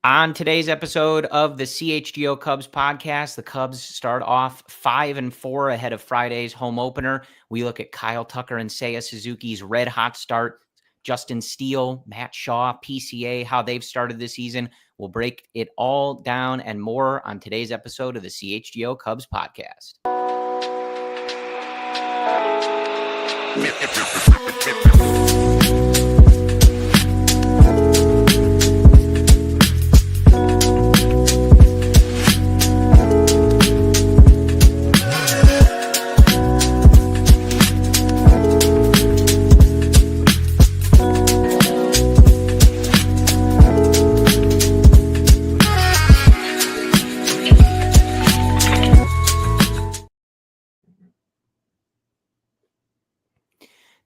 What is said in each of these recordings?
On today's episode of the CHGO Cubs podcast, the Cubs start off 5-4 ahead of Friday's home opener. We look at Kyle Tucker and Seiya Suzuki's red hot start, Justin Steele, Matt Shaw, PCA, how they've started this season. We'll break it all down and more on today's episode of the CHGO Cubs podcast.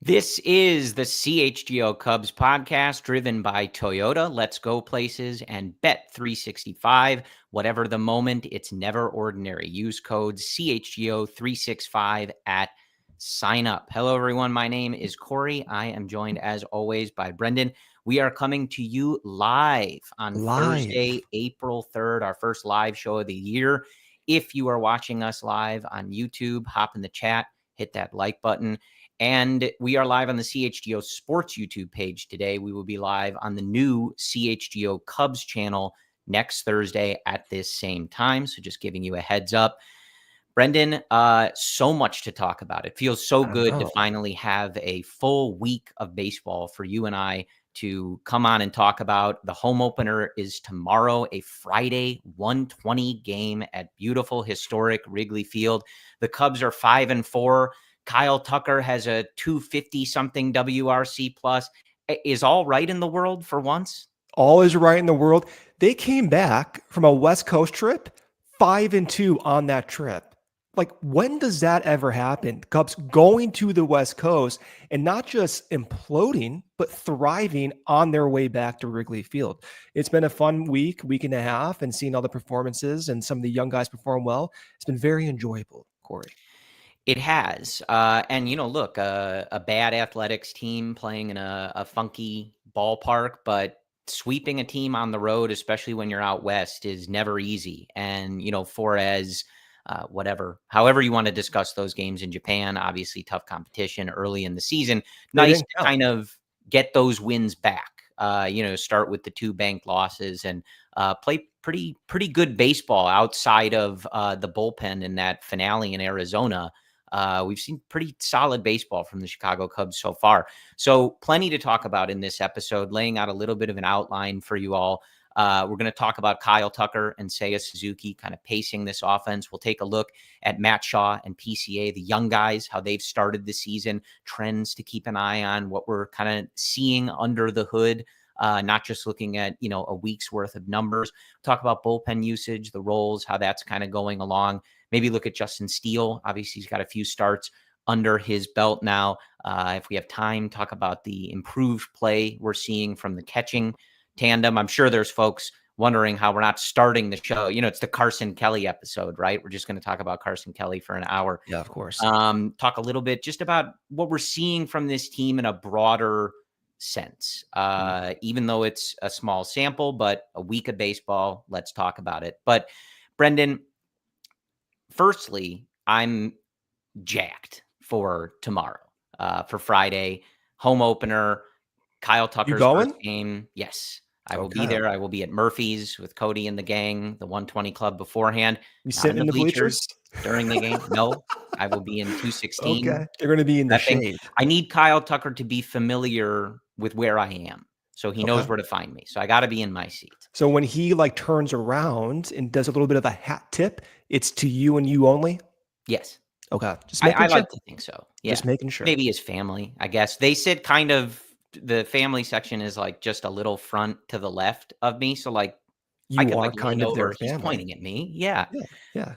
This is the CHGO Cubs podcast driven by Toyota. Let's go places and bet 365. Whatever the moment, it's never ordinary. Use code CHGO365 at sign up. Hello, everyone. My name is Corey. I am joined, as always, by Brendan. We are coming to you live on Thursday, April 3rd, our first live show of the year. If you are watching us live on YouTube, hop in the chat, hit that like button. And we are live on the CHGO Sports YouTube page today. We will be live on the new CHGO Cubs channel next Thursday at this same time. So just giving you a heads up. Brendan, so much to talk about. It feels so good to finally have a full week of baseball for you and I to come on and talk about. The home opener is tomorrow, a Friday 1:20 game at beautiful, historic Wrigley Field. The Cubs are 5-4. Kyle Tucker has a 250 something WRC plus. Is all right in the world for once? All is right in the world. They came back from a West Coast trip, 5-2 on that trip. Like, when does that ever happen? Cubs going to the West Coast and not just imploding, but thriving on their way back to Wrigley Field. It's been a fun week and a half, and seeing all the performances and some of the young guys perform well. It's been very enjoyable, Corey. It has. And, look, a bad athletics team playing in a funky ballpark, but sweeping a team on the road, especially when you're out west, is never easy. And, for as however you want to discuss those games in Japan, obviously tough competition early in the season. Nice to kind of get those wins back, start with the 2 banked losses and play pretty good baseball outside of the bullpen in that finale in Arizona. We've seen pretty solid baseball from the Chicago Cubs so far. So plenty to talk about in this episode, laying out a little bit of an outline for you all. We're going to talk about Kyle Tucker and Seiya Suzuki kind of pacing this offense. We'll take a look at Matt Shaw and PCA, the young guys, how they've started the season, trends to keep an eye on, what we're kind of seeing under the hood. Not just looking at, a week's worth of numbers. Talk about bullpen usage, the roles, how that's kind of going along. Maybe look at Justin Steele. Obviously, he's got a few starts under his belt now. If we have time, talk about the improved play we're seeing from the catching tandem. I'm sure there's folks wondering how we're not starting the show. It's the Carson Kelly episode, right? We're just going to talk about Carson Kelly for an hour. Yeah, of course. Talk a little bit just about what we're seeing from this team in a broader sense. Even though it's a small sample, but a week of baseball, let's talk about it. But Brendan, firstly, I'm jacked for tomorrow, for Friday, home opener, Kyle Tucker's first game. Yes, I will be there. I will be at Murphy's with Cody and the gang, the 120 club beforehand. You sitting in the bleachers during the game? No, I will be in 216. Okay, you're going to be in the shade. I need Kyle Tucker to be familiar with where I am, so he knows where to find me. So I got to be in my seat. So when he turns around and does a little bit of a hat tip, it's to you and you only? Yes. Okay. I like to think so. Yeah. Just making sure. Maybe his family, I guess. They sit kind of, the family section is just a little front to the left of me. So you I could are kind of their family. He's pointing at me. Yeah. Yeah.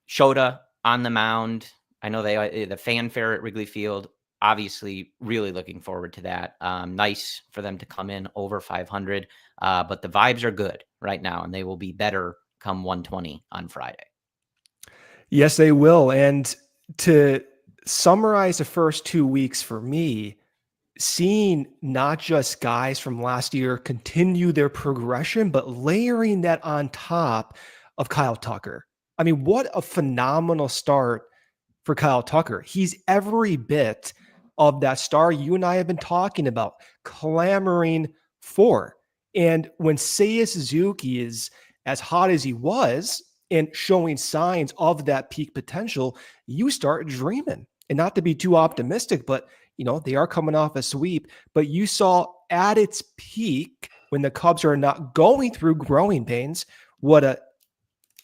Shota on the mound. I know the fanfare at Wrigley Field, obviously really looking forward to that. Nice for them to come in over 500. But the vibes are good right now, and they will be better come 120 on Friday. Yes, they will. And to summarize the first 2 weeks for me, seeing not just guys from last year continue their progression, but layering that on top of Kyle Tucker. I mean, what a phenomenal start for Kyle Tucker. He's every bit of that star you and I have been talking about, clamoring for. And when Seiya Suzuki is as hot as he was and showing signs of that peak potential, you start dreaming. And not to be too optimistic, but they are coming off a sweep, but you saw at its peak when the Cubs are not going through growing pains, what a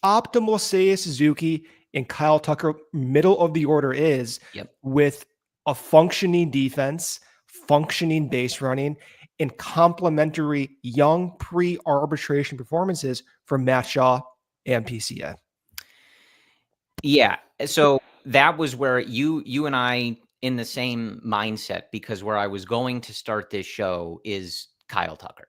optimal Seiya Suzuki and Kyle Tucker middle of the order is, with a functioning defense, functioning base running, and complementary young pre-arbitration performances from Matt Shaw and PCA. Yeah. So that was where you and I in the same mindset, because where I was going to start this show is Kyle Tucker.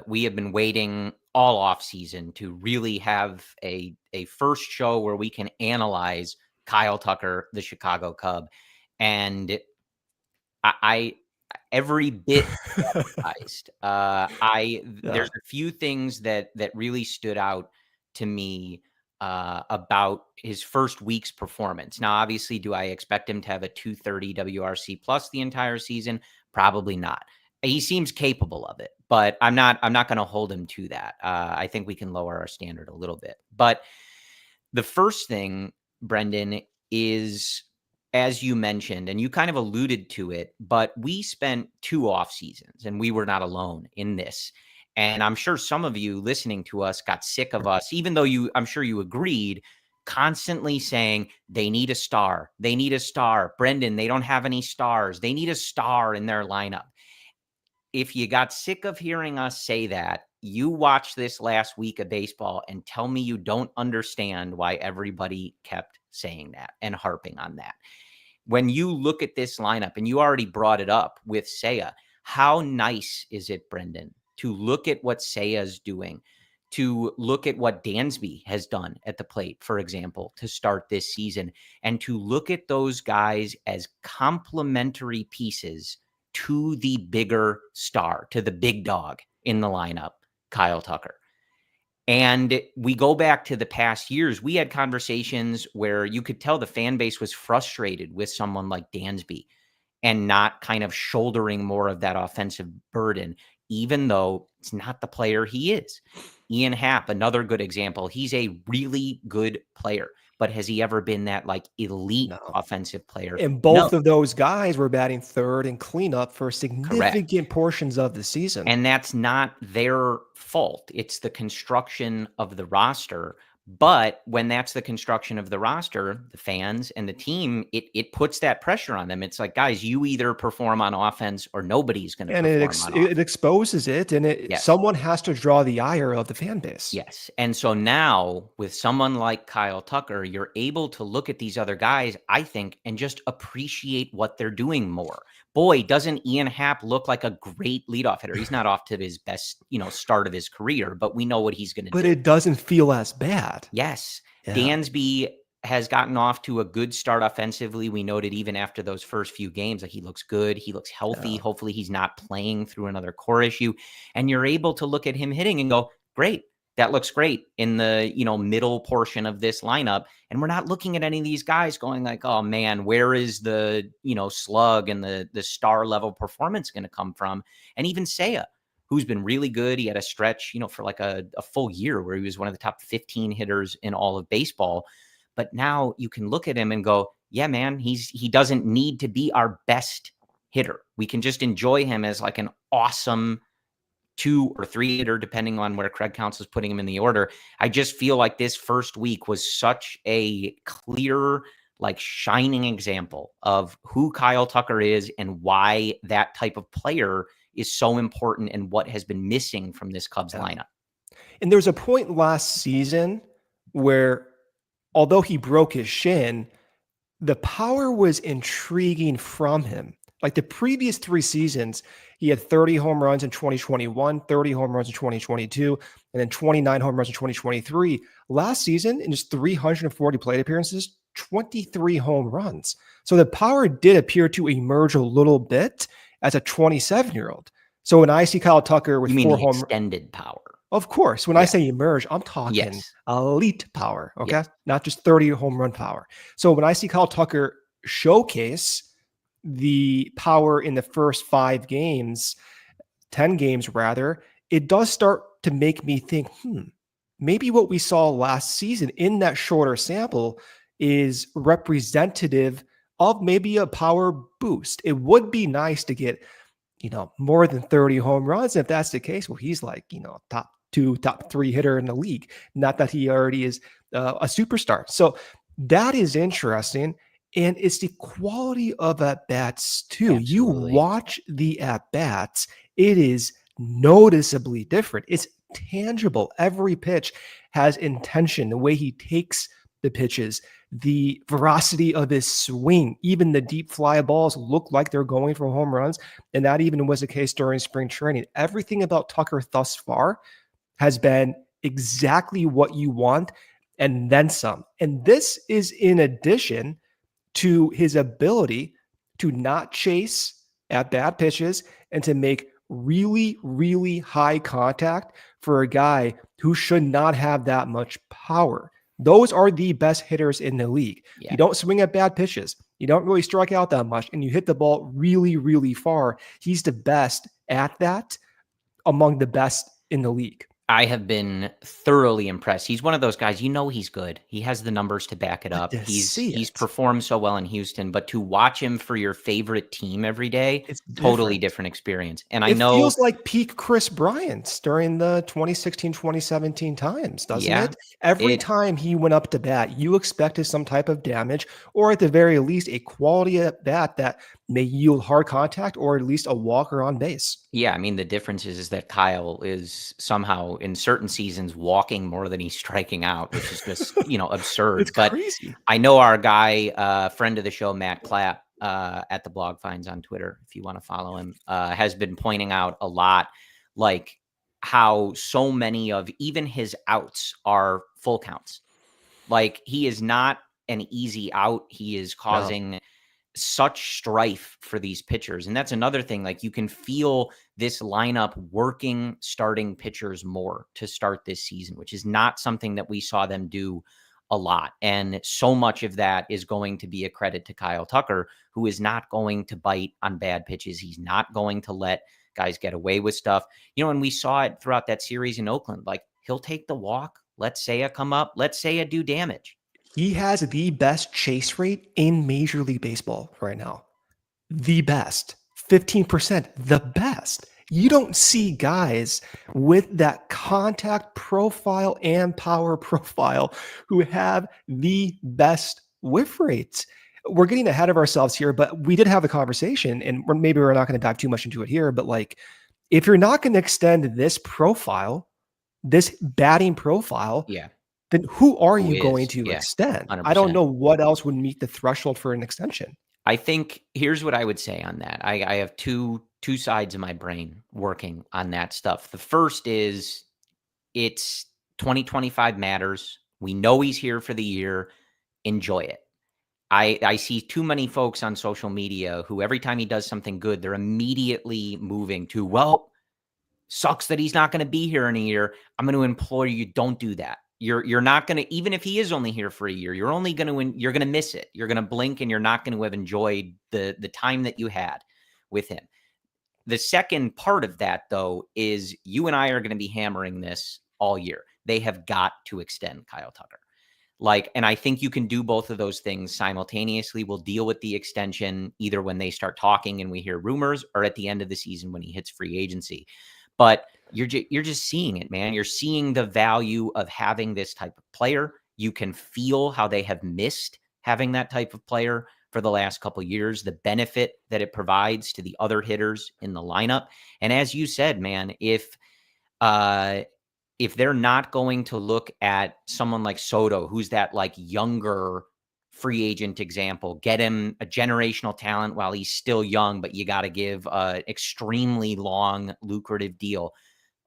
We have been waiting all off season to really have a first show where we can analyze Kyle Tucker, the Chicago Cub. And I every bit surprised. There's a few things that really stood out to me about his first week's performance. Now, obviously, do I expect him to have a 230 WRC plus the entire season? Probably not. He seems capable of it, but I'm not going to hold him to that. I think we can lower our standard a little bit. But the first thing, Brendan, is, as you mentioned, and you kind of alluded to it, but we spent 2 off seasons, and we were not alone in this. And I'm sure some of you listening to us got sick of us, even though I'm sure you agreed, constantly saying they need a star. They need a star. Brendan, they don't have any stars. They need a star in their lineup. If you got sick of hearing us say that, you watch this last week of baseball and tell me you don't understand why everybody kept saying that and harping on that. When you look at this lineup, and you already brought it up with Seiya, how nice is it, Brendan, to look at what Seiya's doing, to look at what Dansby has done at the plate, for example, to start this season, and to look at those guys as complementary pieces to the bigger star, to the big dog in the lineup, Kyle Tucker. And we go back to the past years. We had conversations where you could tell the fan base was frustrated with someone like Dansby and not kind of shouldering more of that offensive burden, even though it's not the player he is. Ian Happ, another good example. He's a really good player, but has he ever been that elite offensive player? And both of those guys were batting third and cleanup for significant portions of the season. And that's not their fault. It's the construction of the roster. But when that's the construction of the roster, the fans and the team, it puts that pressure on them. It's like, guys, you either perform on offense or nobody's going to perform on offense. It exposes it, and someone has to draw the ire of the fan base. Yes. And so now with someone like Kyle Tucker, you're able to look at these other guys, I think, and just appreciate what they're doing more. Boy, doesn't Ian Happ look like a great leadoff hitter? He's not off to his best, start of his career, but we know what he's going to do. But it doesn't feel as bad. Yes. Yeah. Dansby has gotten off to a good start offensively. We noted even after those first few games, he looks good. He looks healthy. Yeah. Hopefully he's not playing through another core issue. And you're able to look at him hitting and go, great. That looks great in the, middle portion of this lineup. And we're not looking at any of these guys going like, oh man, where is the, slug and the star level performance going to come from? And even Seiya, who's been really good. He had a stretch, for a full year where he was one of the top 15 hitters in all of baseball. But now you can look at him and go, yeah, man, he doesn't need to be our best hitter. We can just enjoy him as an awesome 2 or 3 hitter, depending on where Craig Counsell is putting him in the order. I just feel like this first week was such a clear, shining example of who Kyle Tucker is and why that type of player is so important and what has been missing from this Cubs lineup. And there was a point last season where, although he broke his shin, the power was intriguing from him. The previous 3 seasons, he had 30 home runs in 2021, 30 home runs in 2022, and then 29 home runs in 2023. Last season, in just 340 plate appearances, 23 home runs. So the power did appear to emerge a little bit. as a 27-year-old. So when I see Kyle Tucker with You mean 4 the home, extended power? of course, when I say emerge, I'm talking Yes. elite power, okay? Yes. Not just 30 home run power. So when I see Kyle Tucker showcase the power in the first 5 games, 10 games rather, it does start to make me think, maybe what we saw last season in that shorter sample is representative of maybe a power boost. It would be nice to get, more than 30 home runs. If that's the case, well, he's like, top 2, top 3 hitter in the league. Not that he already is a superstar. So that is interesting. And it's the quality of at-bats too. Absolutely. You watch the at-bats, it is noticeably different. It's tangible. Every pitch has intention, the way he takes the pitches, the veracity of his swing. Even the deep fly balls look like they're going for home runs. And that even was the case during spring training. Everything about Tucker thus far has been exactly what you want and then some. And this is in addition to his ability to not chase at bad pitches and to make really, really high contact for a guy who should not have that much power. Those are the best hitters in the league. Yeah. You don't swing at bad pitches. You don't really strike out that much, and you hit the ball really, really far. He's the best at that, among the best in the league. I have been thoroughly impressed. He's one of those guys, he's good. He has the numbers to back it up. He's performed so well in Houston, but to watch him for your favorite team every day, it's totally different experience. And I know it feels like peak Chris Bryant during the 2016-2017 times, doesn't it? Every time he went up to bat, you expected some type of damage, or at the very least, a quality at bat that may yield hard contact or at least a walker on base. Yeah, I mean, the difference is that Kyle is somehow in certain seasons walking more than he's striking out, which is just, absurd. It's crazy. I know our guy, friend of the show, Matt Clapp, at the Blog Finds on Twitter, if you want to follow him, has been pointing out a lot, like how so many of even his outs are full counts. Like, he is not an easy out. He is causing such strife for these pitchers. And that's another thing. Like, you can feel this lineup working starting pitchers more to start this season, which is not something that we saw them do a lot. And so much of that is going to be a credit to Kyle Tucker, who is not going to bite on bad pitches. He's not going to let guys get away with stuff. And we saw it throughout that series in Oakland. Like, he'll take the walk. Let Seiya come up. Let Seiya do damage. He has the best chase rate in Major League Baseball right now. The best. 15%. The best. You don't see guys with that contact profile and power profile who have the best whiff rates. We're getting ahead of ourselves here, but we did have a conversation, and maybe we're not going to dive too much into it here, but like, if you're not going to extend this profile, this batting profile, then who are you going to extend? 100%. I don't know what else would meet the threshold for an extension. I think here's what I would say on that. I have two sides of my brain working on that stuff. The first is it's 2025 matters. We know he's here for the year. Enjoy it. I see too many folks on social media who every time he does something good, they're immediately moving to, well, sucks that he's not going to be here in a year. I'm going to implore you, don't do that. You're not going to, even if he is only here for a year, you're going to miss it. You're going to blink and you're not going to have enjoyed the time that you had with him. The second part of that, though, is you and I are going to be hammering this all year. They have got to extend Kyle Tucker. And I think you can do both of those things simultaneously. We'll deal with the extension either when they start talking and we hear rumors, or at the end of the season when he hits free agency. But you're just seeing it, man. You're seeing the value of having this type of player. You can feel how they have missed having that type of player for the last couple of years, the benefit that it provides to the other hitters in the lineup. And as you said, man, if they're not going to look at someone like Soto, who's that like younger free agent example, get him a generational talent while he's still young, but you got to give an extremely long, lucrative deal.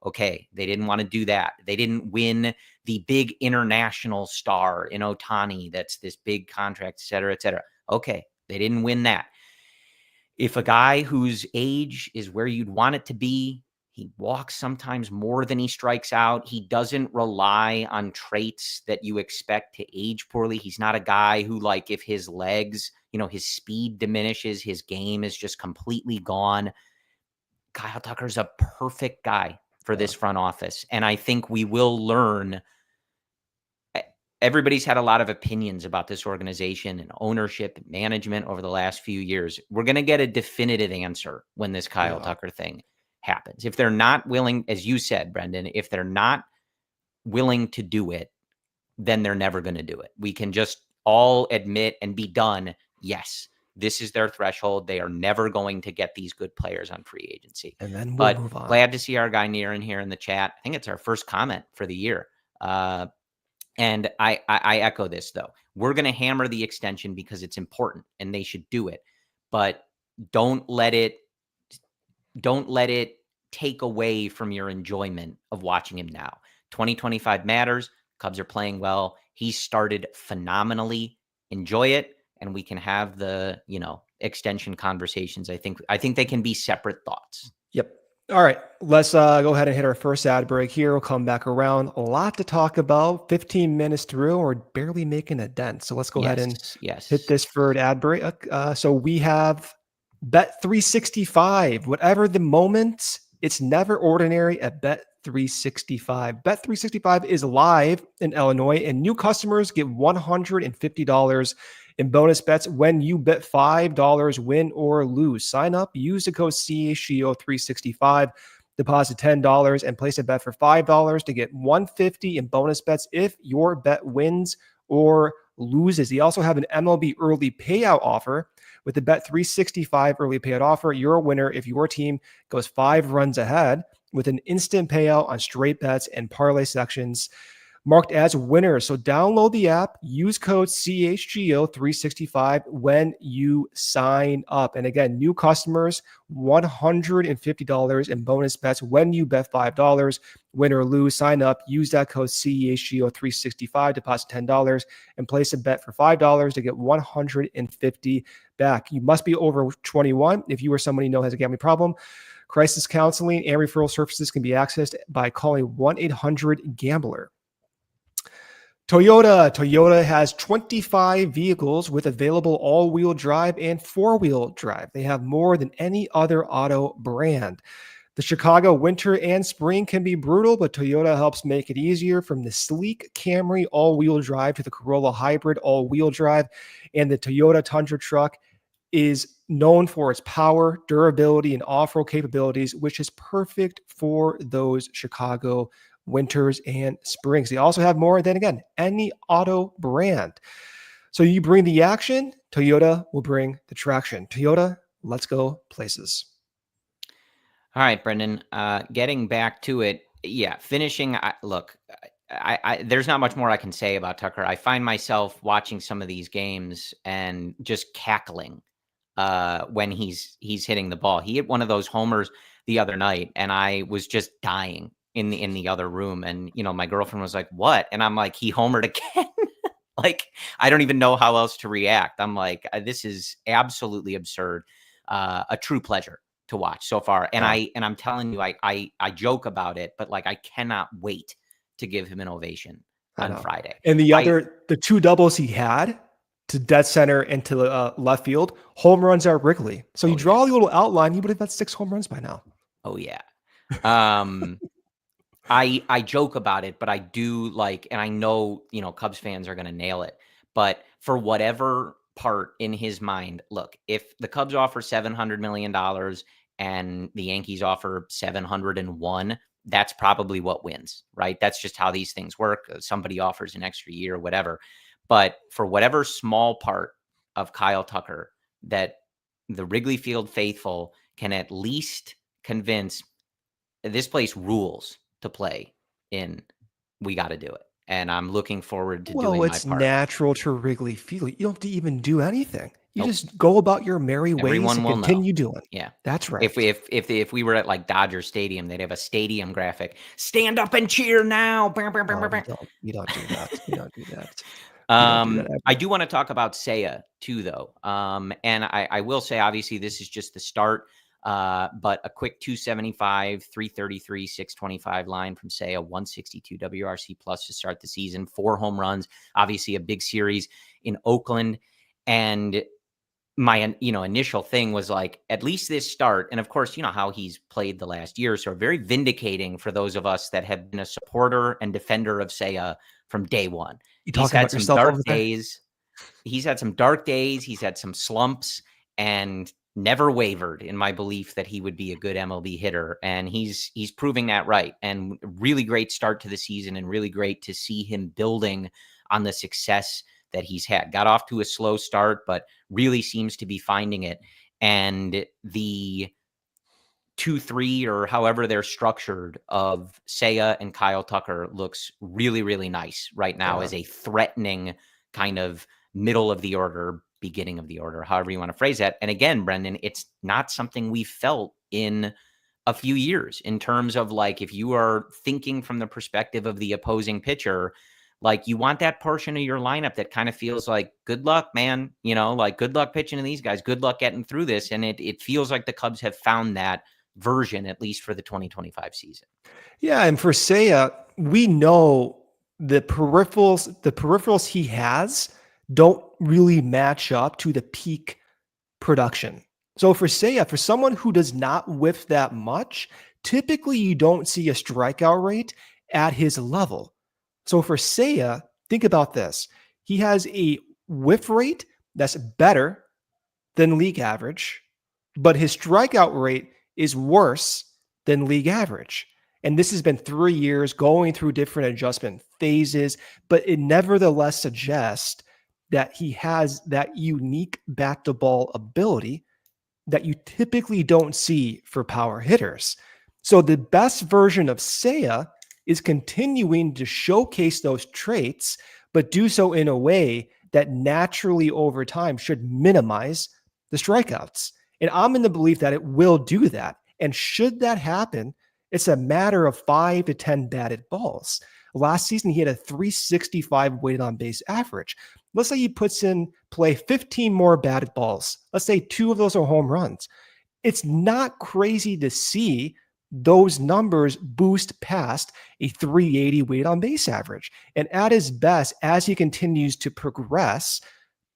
Okay, they didn't want to do that. They didn't win the big international star in Ohtani. That's this big contract, et cetera, et cetera. Okay, they didn't win that. if a guy whose age is where you'd want it to be, he walks sometimes more than he strikes out. He doesn't rely on traits that you expect to age poorly. He's not a guy who, like, if his legs, his speed diminishes, his game is just completely gone. Kyle Tucker's a perfect guy for this front office. And I think we will learn. Everybody's had a lot of opinions about this organization and ownership and management over the last few years. We're going to get a definitive answer when this Kyle Tucker thing happens. If they're not willing, as you said, Brendan, if they're not willing to do it, then they're never going to do it. We can just all admit and be done. Yes, this is their threshold. They are never going to get these good players on free agency. And then we'll move on. Glad to see our guy Niren here in the chat. I think it's our first comment for the year. And I echo this, though. We're going to hammer the extension because it's important and they should do it. But don't let it take away from your enjoyment of watching him now. 2025 matters. Cubs are playing well. He started phenomenally. Enjoy it. And we can have the, extension conversations. I think they can be separate thoughts. Yep. All right, let's go ahead and hit our first ad break here. We'll come back around. A lot to talk about. 15 minutes through, or barely making a dent. So let's go ahead and hit this for an ad break. So we have Bet365. Whatever the moment, it's never ordinary at Bet365. Bet365 is live in Illinois, and new customers get $150 in bonus bets when you bet $5, win or lose. Sign up, use the code CHGO365, deposit $10, and place a bet for $5 to get $150 in bonus bets if your bet wins or loses. They also have an MLB early payout offer. With the Bet365 early payout offer, you're a winner if your team goes 5 runs ahead with an instant payout on straight bets and parlay sections marked as winners. So download the app, use code CHGO365 when you sign up. And again, new customers, $150 in bonus bets when you bet $5, win or lose. Sign up, use that code CHGO365, deposit $10, and place a bet for $5 to get $150 back. You must be over 21 if you or somebody you know has a gambling problem. Crisis counseling and referral services can be accessed by calling 1-800-GAMBLER. Toyota has 25 vehicles with available all-wheel drive and four-wheel drive. They have more than any other auto brand. The Chicago winter and spring can be brutal, but Toyota helps make it easier, from the sleek Camry all-wheel drive to the Corolla hybrid all-wheel drive. And the Toyota Tundra truck is known for its power, durability, and off-road capabilities, which is perfect for those Chicago winters and springs. They also have more than, again, any auto brand. So you bring the action, Toyota will bring the traction. Toyota, let's go places. All right, Brendan, getting back to it. Yeah. Finishing. There's not much more I can say about Tucker. I find myself watching some of these games and just cackling when he's hitting the ball. He hit one of those homers the other night and I was just dying in the other room. And, my girlfriend was like, what? And I'm like, he homered again. Like, I don't even know how else to react. I'm like, this is absolutely absurd. A true pleasure to watch so far. And I'm telling you, I joke about it, but like, I cannot wait to give him an ovation on Friday. And the 2 doubles he had to dead center and to left field, home runs at Wrigley. So you draw a little outline, he would have had 6 home runs by now. Oh yeah. I joke about it, but I do like, and I know, Cubs fans are going to nail it, but for whatever part in his mind, look, if the Cubs offer $700 million and the Yankees offer 701, that's probably what wins, right? That's just how these things work. Somebody offers an extra year, whatever. But for whatever small part of Kyle Tucker that the Wrigley Field faithful can at least convince, this place rules to play in, we got to do it. And I'm looking forward to doing my part. Well, it's natural to Wrigley Field. You don't have to even do anything. You just go about your merry ways and continue doing. Yeah, that's right. If we were at like Dodger Stadium, they'd have a stadium graphic. Stand up and cheer now. You don't do that. You don't do that. You don't do that I ever. do want to talk about Seiya too, though. And I will say, obviously, this is just the start. But a quick 275, 333, 625 line from Seiya, 162 WRC plus to start the season, 4 home runs, obviously a big series in Oakland. And my initial thing was like, at least this start, and of course, you know how he's played the last year, so very vindicating for those of us that have been a supporter and defender of Seiya from day one. You He's talking had about some yourself dark over there? days. He's had some dark days. He's had some slumps, and never wavered in my belief that he would be a good MLB hitter. And he's proving that right. And really great start to the season, and really great to see him building on the success that he's had. Got off to a slow start, but really seems to be finding it. And the 2-3 or however they're structured of Seiya and Kyle Tucker looks really, really nice right now as a threatening kind of middle of the order, beginning of the order, however you want to phrase that. And again, Brendan, it's not something we felt in a few years in terms of like, if you are thinking from the perspective of the opposing pitcher, like you want that portion of your lineup that kind of feels like, good luck, man, like good luck pitching to these guys, good luck getting through this. And it feels like the Cubs have found that version, at least for the 2025 season. Yeah, and for Seiya, we know the peripherals he has don't really match up to the peak production. So for Seiya, for someone who does not whiff that much, typically you don't see a strikeout rate at his level. So for Seiya, think about this. He has a whiff rate that's better than league average, but his strikeout rate is worse than league average. And this has been 3 years going through different adjustment phases, but it nevertheless suggests that he has that unique bat to ball ability that you typically don't see for power hitters. So the best version of Seiya is continuing to showcase those traits, but do so in a way that naturally over time should minimize the strikeouts. And I'm in the belief that it will do that. And should that happen, it's a matter of 5 to 10 batted balls. Last season, he had a 365 weighted on base average. Let's say he puts in play 15 more batted balls. Let's say 2 of those are home runs. It's not crazy to see those numbers boost past a 380 weighted on base average. And at his best, as he continues to progress,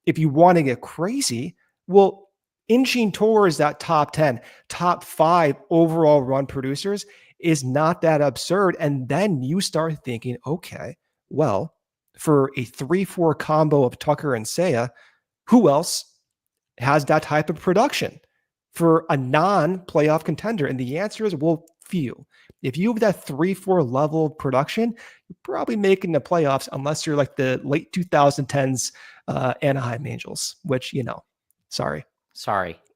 if you want to get crazy, well, inching towards that top 10, top 5 overall run producers is not that absurd. And then you start thinking, okay, well, for a 3-4 combo of Tucker and Seiya, who else has that type of production for a non-playoff contender? And the answer is, well, few. If you have that 3-4 level of production, you're probably making the playoffs unless you're like the late 2010s Anaheim Angels, which, sorry.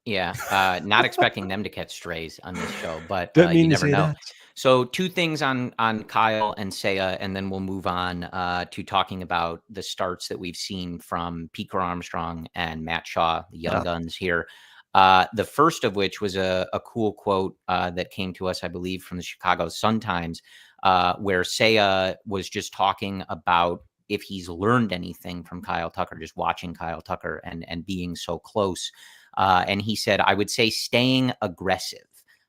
Yeah. Not expecting them to catch strays on this show, but Didn't mean you to never say know. that. So 2 things on Kyle and Seiya, and then we'll move on to talking about the starts that we've seen from Pete Crow-Armstrong and Matt Shaw, the young guns here. The first of which was a cool quote that came to us, I believe, from the Chicago Sun-Times, where Seiya was just talking about if he's learned anything from Kyle Tucker, just watching Kyle Tucker and being so close. And he said, I would say staying aggressive.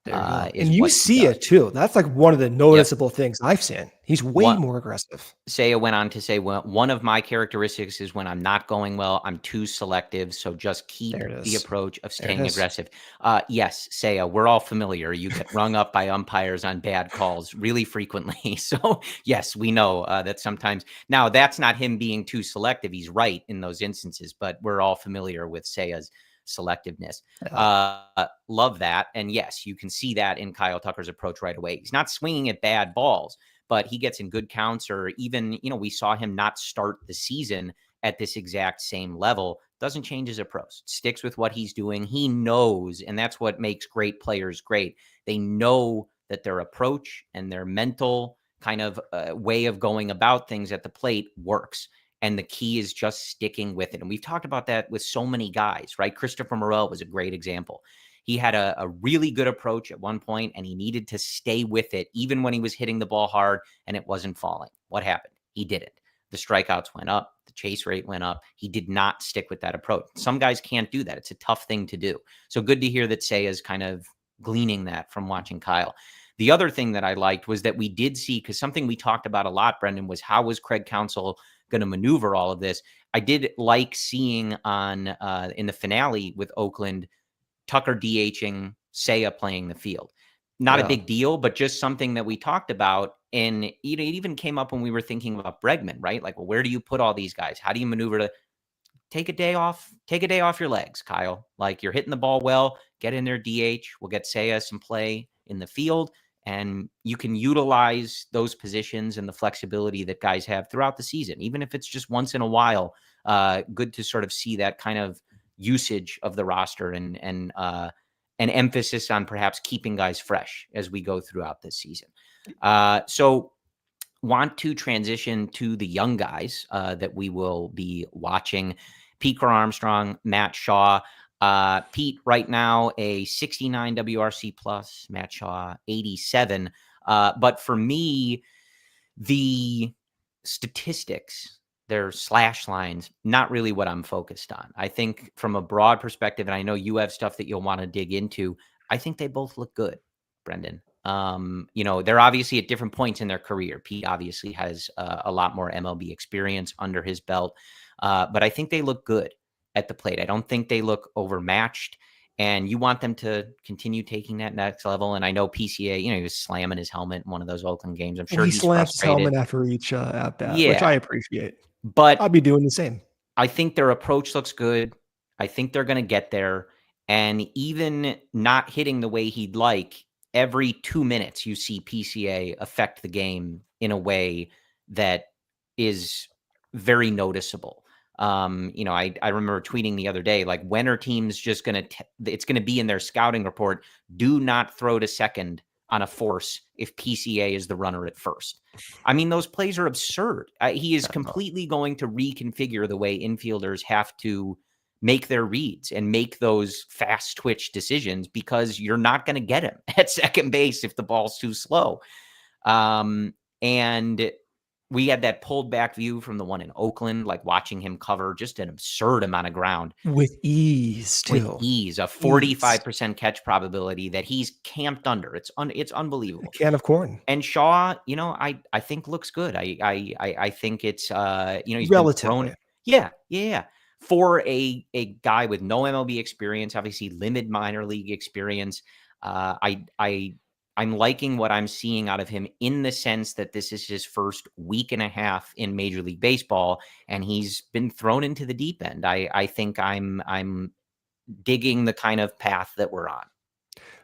And you see it too. That's like one of the noticeable things I've seen. He's way more aggressive. Seiya went on to say, well, one of my characteristics is when I'm not going well, I'm too selective. So just keep the approach of staying aggressive. Yes, Seiya, we're all familiar. You get rung up by umpires on bad calls really frequently. So yes, we know that sometimes. Now, that's not him being too selective. He's right in those instances, but we're all familiar with Seiya's selectiveness. Love that. And yes, you can see that in Kyle Tucker's approach right away. He's not swinging at bad balls, but he gets in good counts, or even, we saw him not start the season at this exact same level. Doesn't change his approach. Sticks with what he's doing. He knows, and that's what makes great players great. They know that their approach and their mental kind of way of going about things at the plate works. And the key is just sticking with it. And we've talked about that with so many guys, right? Christopher Morel was a great example. He had a really good approach at one point, and he needed to stay with it, even when he was hitting the ball hard and it wasn't falling. What happened? He didn't. The strikeouts went up. The chase rate went up. He did not stick with that approach. Some guys can't do that. It's a tough thing to do. So good to hear that Seiya is kind of gleaning that from watching Kyle. The other thing that I liked was that we did see, because something we talked about a lot, Brendan, was how was Craig Counsell going to maneuver all of this. I did like seeing on in the finale with Oakland, Tucker DHing, Seiya playing the field. Not a big deal, but just something that we talked about. And it even came up when we were thinking about Bregman, right? Like, well, where do you put all these guys? How do you maneuver to take a day off? Take a day off your legs, Kyle. Like, you're hitting the ball well. Get in there, DH. We'll get Seiya some play in the field. And you can utilize those positions and the flexibility that guys have throughout the season, even if it's just once in a while. Good to sort of see that kind of usage of the roster and an emphasis on perhaps keeping guys fresh as we go throughout this season. So want to transition to the young guys that we will be watching. Pete Crow-Armstrong, Matt Shaw. Pete right now a 69 WRC plus, Matt Shaw 87. But for me, the statistics, their slash lines, not really what I'm focused on. I think from a broad perspective, and I know you have stuff that you'll want to dig into, I think they both look good, Brendan. They're obviously at different points in their career. Pete obviously has a lot more MLB experience under his belt, but I think they look good at the plate. I don't think they look overmatched, and you want them to continue taking that next level. And I know PCA, he was slamming his helmet in one of those Oakland games. I'm sure he he's slams his frustrated. helmet after each at bat, which I appreciate. But I'll be doing the same. I think their approach looks good. I think they're going to get there. And even not hitting the way he'd like, every 2 minutes you see PCA affect the game in a way that is very noticeable. I remember tweeting the other day, like, when are teams just going to, it's going to be in their scouting report, do not throw to second on a force if PCA is the runner at first. I mean, those plays are absurd. He is completely going to reconfigure the way infielders have to make their reads and make those fast twitch decisions, because you're not going to get him at second base if the ball's too slow. And we had that pulled back view from the one in Oakland, like watching him cover just an absurd amount of ground. With ease, too. With ease, a 45% catch probability that he's camped under. It's unbelievable. A can of corn. And Shaw, I think looks good. I think it's, he's relatively. Been thrown. Yeah. For a guy with no MLB experience, obviously limited minor league experience, I'm liking what I'm seeing out of him, in the sense that this is his first week and a half in Major League Baseball, and he's been thrown into the deep end. I think I'm digging the kind of path that we're on.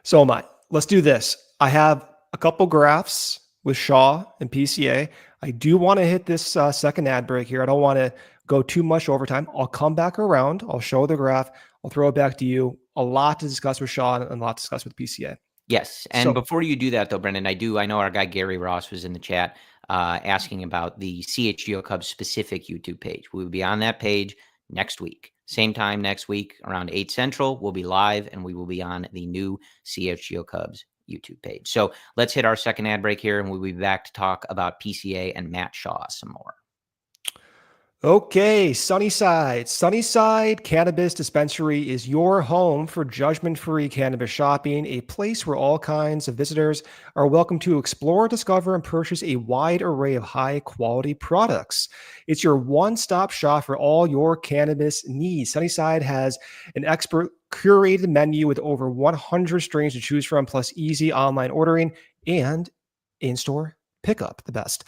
So am I. Let's do this. I have a couple graphs with Shaw and PCA. I do want to hit this second ad break here. I don't want to go too much overtime. I'll come back around. I'll show the graph. I'll throw it back to you. A lot to discuss with Shaw and a lot to discuss with PCA. Yes. And before you do that, though, Brendan, I know our guy Gary Ross was in the chat asking about the CHGO Cubs specific YouTube page. We will be on that page next week. Same time next week, around 8 Central, we'll be live, and we will be on the new CHGO Cubs YouTube page. So let's hit our second ad break here, and we'll be back to talk about PCA and Matt Shaw some more. Okay, Sunnyside. Sunnyside Cannabis Dispensary is your home for judgment-free cannabis shopping, a place where all kinds of visitors are welcome to explore, discover, and purchase a wide array of high-quality products. It's your one-stop shop for all your cannabis needs. Sunnyside has an expert curated menu with over 100 strains to choose from, plus easy online ordering and in-store pickup, the best.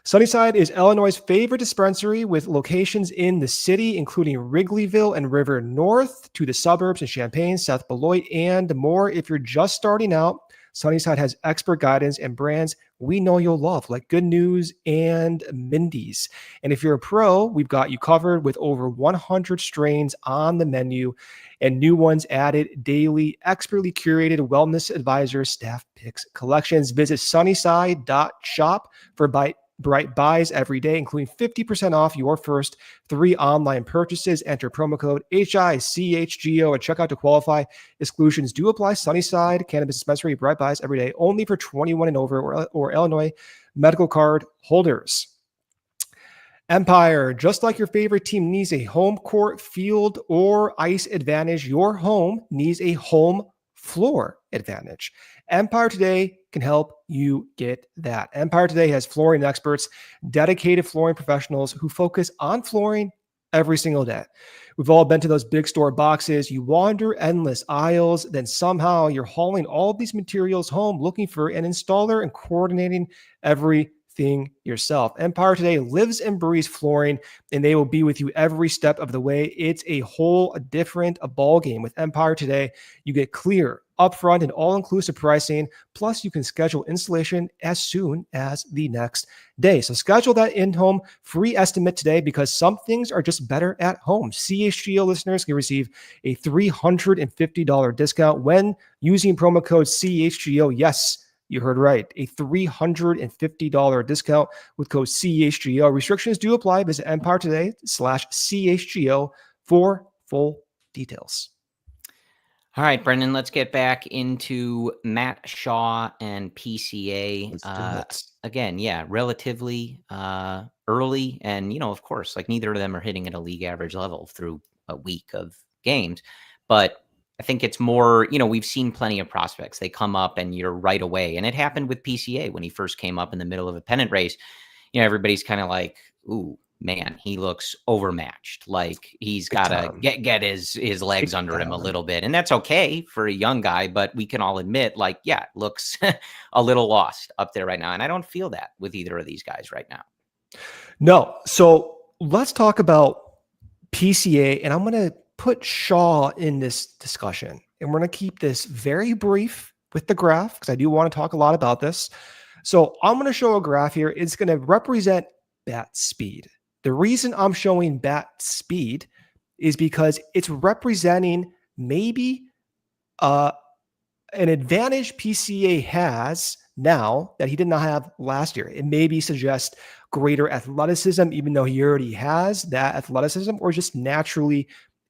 Sunnyside is Illinois' favorite dispensary, with locations in the city, including Wrigleyville and River North, to the suburbs in Champaign, South Beloit, and more. If you're just starting out, Sunnyside has expert guidance and brands we know you'll love, like Good News and Mindy's. And if you're a pro, we've got you covered with over 100 strains on the menu and new ones added daily. Expertly curated wellness advisor staff picks collections. Visit sunnyside.shop for bright buys every day, including 50% off your first 3 online purchases. Enter promo code HICHGO at checkout to qualify. Exclusions do apply. Sunnyside Cannabis Dispensary, bright buys every day, only for 21 and over or Illinois medical card holders. Empire, just like your favorite team needs a home court, field, or ice advantage, your home needs a home floor advantage. Empire Today can help you get that. Empire Today has flooring experts, dedicated flooring professionals who focus on flooring every single day. We've all been to those big store boxes. You wander endless aisles, then somehow you're hauling all of these materials home looking for an installer and coordinating everything yourself. Empire Today lives and breathes flooring, and they will be with you every step of the way. It's a whole different ball game. With Empire Today, you get clear, upfront, and all-inclusive pricing. Plus, you can schedule installation as soon as the next day. So schedule that in-home free estimate today, because some things are just better at home. CHGO listeners can receive a $350 discount when using promo code CHGO. Yes, you heard right. A $350 discount with code CHGO. Restrictions do apply. Visit EmpireToday.com/CHGO for full details. All right, Brendan, let's get back into Matt Shaw and PCA. Let's do it. Again, yeah, relatively early. And, of course, like neither of them are hitting at a league average level through a week of games. But I think it's more, we've seen plenty of prospects. They come up and you're right away. And it happened with PCA when he first came up in the middle of a pennant race. Everybody's kind of like, ooh, man, he looks overmatched. Like he's got to get his legs under him a little bit. And that's okay for a young guy, but we can all admit, like, yeah, it looks a little lost up there right now. And I don't feel that with either of these guys right now. No. So let's talk about PCA, and I'm going to put Shaw in this discussion, and we're going to keep this very brief with the graph because I do want to talk a lot about this. So I'm going to show a graph here. It's going to represent bat speed. The reason I'm showing bat speed is because it's representing maybe an advantage PCA has now that he did not have last year. It maybe suggests greater athleticism, even though he already has that athleticism, or just naturally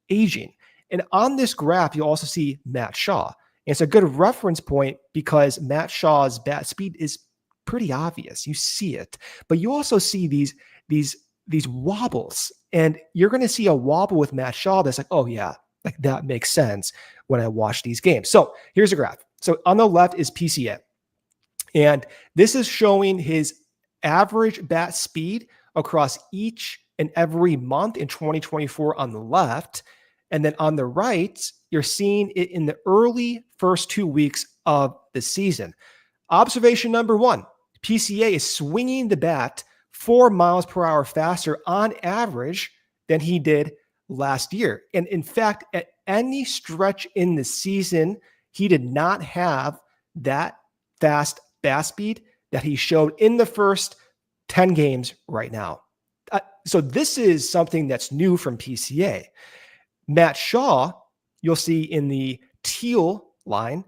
aging. And on this graph, you also see Matt Shaw. And it's a good reference point because Matt Shaw's bat speed is pretty obvious. You see it, but you also see these wobbles, and you're going to see a wobble with Matt Shaw that's like, oh yeah, like that makes sense when I watch these games. So here's a graph. So on the left is PCA, and this is showing his average bat speed across each and every month in 2024 on the left. And then on the right, you're seeing it in the early first 2 weeks of the season. Observation number one, PCA is swinging the bat 4 miles per hour faster on average than he did last year. And in fact, at any stretch in the season, he did not have that fast bat speed that he showed in the first 10 games right now. So this is something that's new from PCA. Matt Shaw, you'll see in the teal line,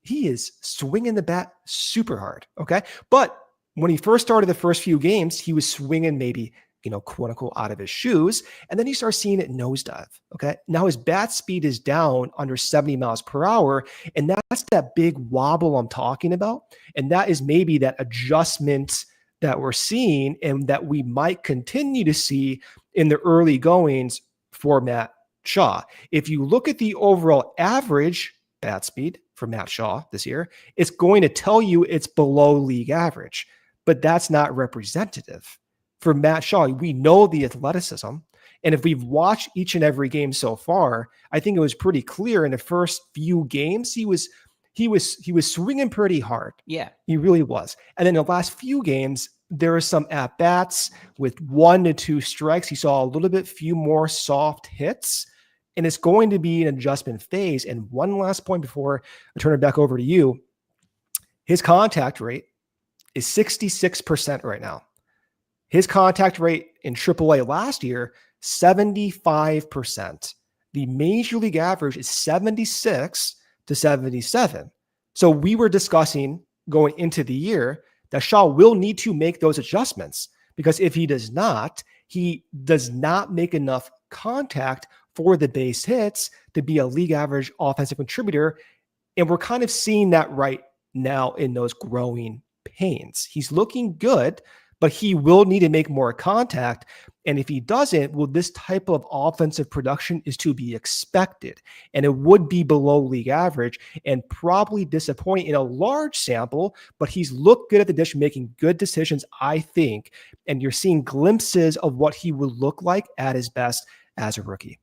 he is swinging the bat super hard, okay? But when he first started the first few games, he was swinging maybe, quote unquote, out of his shoes. And then you start seeing it nosedive, okay? Now his bat speed is down under 70 miles per hour. And that's that big wobble I'm talking about. And that is maybe that adjustment that we're seeing and that we might continue to see in the early goings for Matt Shaw. If you look at the overall average bat speed for Matt Shaw this year, it's going to tell you it's below league average, but that's not representative. For Matt Shaw, we know the athleticism, and if we've watched each and every game so far, I think it was pretty clear in the first few games he was swinging pretty hard. Yeah, he really was. And then the last few games, there are some at bats with 1 to 2 strikes. He saw a few more soft hits. And it's going to be an adjustment phase. And one last point before I turn it back over to you. His contact rate is 66% right now. His contact rate in AAA last year, 75%. The major league average is 76 to 77. So we were discussing going into the year that Shaw will need to make those adjustments, because if he does not make enough contact for the base hits to be a league average offensive contributor. And we're kind of seeing that right now in those growing pains. He's looking good, but he will need to make more contact. And if he doesn't, well, this type of offensive production is to be expected. And it would be below league average and probably disappointing in a large sample, but he's looked good at the dish, making good decisions, I think. And you're seeing glimpses of what he would look like at his best as a rookie.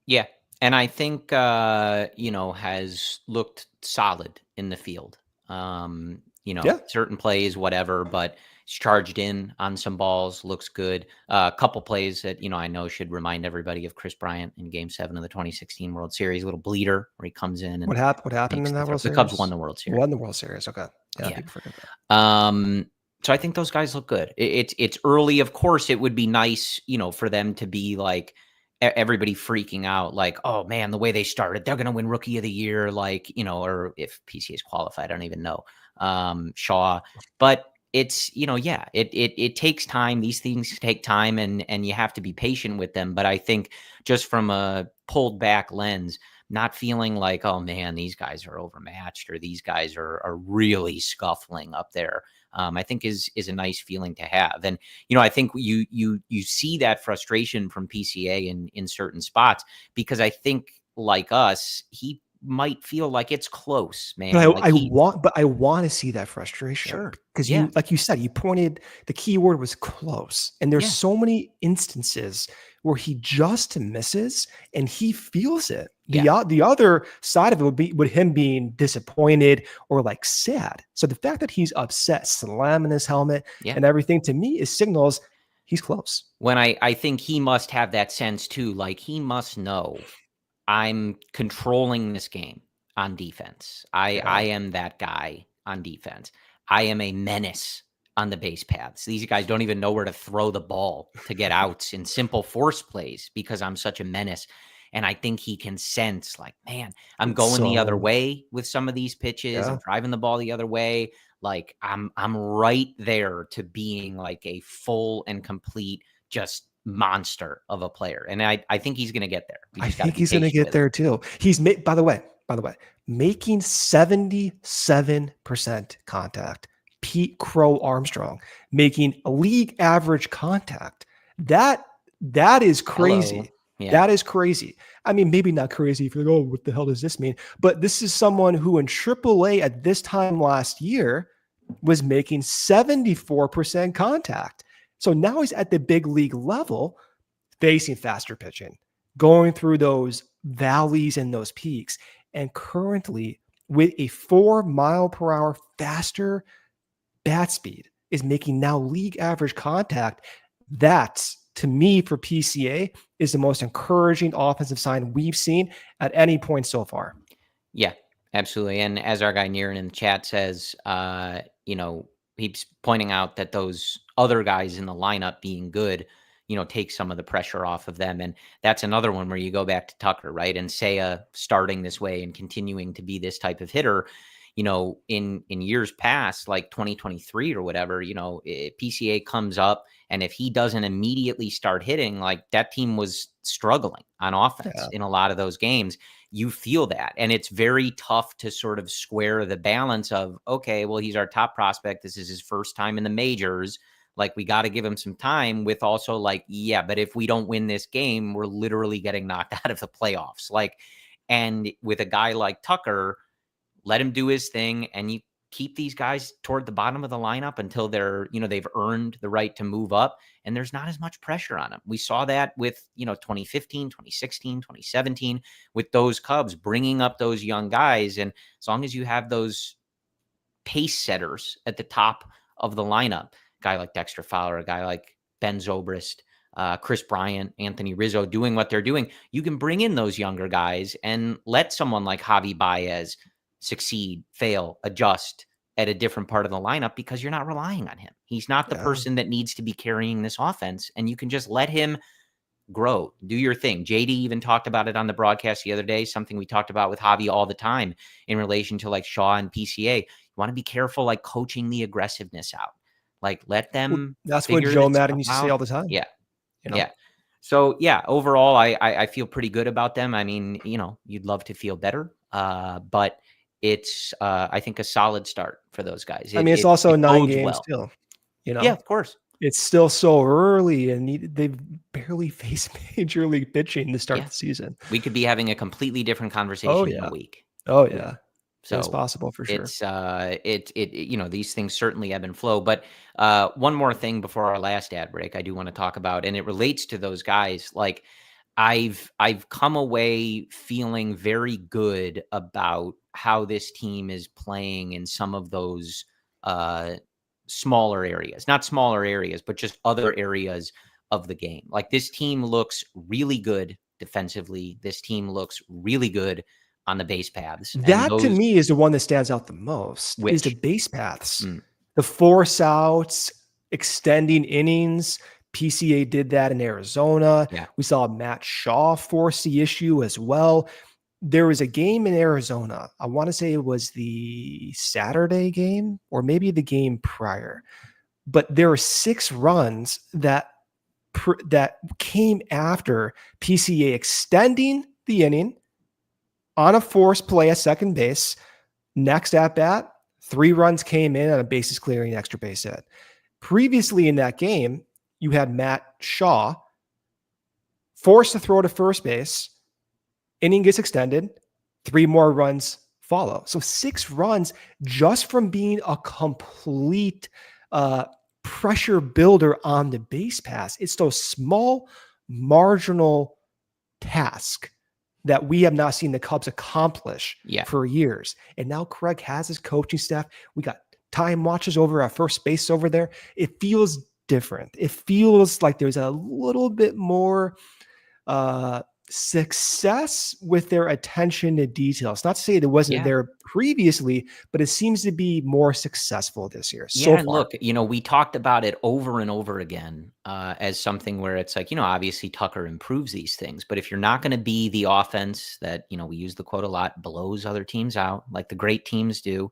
Yeah. And I think, has looked solid in the field. Certain plays, whatever, but he's charged in on some balls, looks good. A couple plays that, I know should remind everybody of Chris Bryant in Game 7 of the 2016 World Series, a little bleeder where he comes in. And what happened in that World Series? The Cubs won the World Series. Won the World Series. Okay. Yeah. People forget that. So I think those guys look good. It's early. Of course, it would be nice, for them to be like, everybody freaking out like, oh man, the way they started, they're going to win Rookie of the Year. Like, or if PCA is qualified, I don't even know. Shaw, but it's, it takes time. These things take time and you have to be patient with them. But I think just from a pulled back lens, not feeling like, oh man, these guys are overmatched or these guys are really scuffling up there. I think is a nice feeling to have. And, I think you see that frustration from PCA in certain spots, because I think like us, he might feel like it's close, man. But I want to see that frustration. Sure. Because like you said, you pointed, the key word was close. And there's so many instances where he just misses and he feels it. The other side of it would be him being disappointed or like sad. So the fact that he's upset, slamming his helmet and everything, to me is signals he's close. When I think he must have that sense too, like he must know I'm controlling this game on defense. I am that guy on defense. I am a menace on the base paths. These guys don't even know where to throw the ball to get outs in simple force plays because I'm such a menace. And I think he can sense like, man, I'm going the other way with some of these pitches. I'm driving the ball the other way. Like I'm right there to being like a full and complete just monster of a player. And I think he's going to get there. I think he's going to get there too. He's by the way, making 77% contact. Pete Crow-Armstrong making a league average contact. That is crazy. Yeah. That is crazy. I mean, maybe not crazy if you're like, oh, what the hell does this mean? But this is someone who in AAA at this time last year was making 74% contact. So now he's at the big league level, facing faster pitching, going through those valleys and those peaks. And currently with a 4 mile per hour faster bat speed is making now league average contact. That's, to me, for PCA, is the most encouraging offensive sign we've seen at any point so far. Yeah, absolutely. And as our guy Niran in the chat says, he's pointing out that those other guys in the lineup being good, take some of the pressure off of them. And that's another one where you go back to Tucker, right? And Seiya starting this way and continuing to be this type of hitter. In years past, like 2023 or whatever, PCA comes up, and if he doesn't immediately start hitting, like that team was struggling on offense in a lot of those games. You feel that. And it's very tough to sort of square the balance of, okay, well, he's our top prospect. This is his first time in the majors. Like, we got to give him some time, with also like, yeah, but if we don't win this game, we're literally getting knocked out of the playoffs. Like, and with a guy like Tucker, let him do his thing, and you keep these guys toward the bottom of the lineup until they're, they've earned the right to move up, and there's not as much pressure on them. We saw that with, 2015, 2016, 2017 with those Cubs bringing up those young guys. And as long as you have those pace setters at the top of the lineup, a guy like Dexter Fowler, a guy like Ben Zobrist, Chris Bryant, Anthony Rizzo doing what they're doing, you can bring in those younger guys and let someone like Javi Baez succeed, fail, adjust at a different part of the lineup, because you're not relying on him. He's not the person that needs to be carrying this offense, and you can just let him grow, do your thing. JD even talked about it on the broadcast the other day, something we talked about with Javi all the time in relation to like Shaw and PCA. You want to be careful, like coaching the aggressiveness out. Like, let them. That's what Joe Madden used to say all the time. Yeah. Yeah. So yeah, overall, I feel pretty good about them. I mean, you'd love to feel better, but it's, I think, a solid start for those guys. It's also 9 games still. You Yeah, know, of course. it's still so early, and they've barely faced major league pitching to start Yeah. the season. We could be having a completely different Oh conversation in a yeah. week. Oh yeah. It's So possible for sure. it's these things certainly ebb and flow. But one more thing before our last ad break, I do want to talk about, and it relates to those guys. Like I've come away feeling very good about how this team is playing in some of those smaller areas, not smaller areas, but just other areas of the game. Like this team looks really good defensively. This team looks really good on the base paths, and That to those me is the one that stands out the most is the which base paths. mm, The force outs, extending innings. PCA did that in Arizona. yeah, We saw Matt Shaw force the issue as well. There was a game in Arizona. I want to say it was the Saturday game or maybe the game prior. But there were 6 runs that came after PCA extending the inning on a force play at second base. Next at bat, 3 runs came in on a bases clearing extra base hit. Previously in that game, you had Matt Shaw forced to throw to first base. Inning gets extended. 3 more runs follow. So 6 runs just from being a complete pressure builder on the base pass. It's those small marginal tasks that we have not seen the Cubs accomplish for years. And now Craig has his coaching staff. We got time watches over at first base over there. It feels different. It feels like there's a little bit more success with their attention to details. Not to say it wasn't there previously, but it seems to be more successful this year. So and far. look, we talked about it over and over again as something where it's like, obviously Tucker improves these things, but if you're not going to be the offense that, we use the quote a lot, blows other teams out like the great teams do.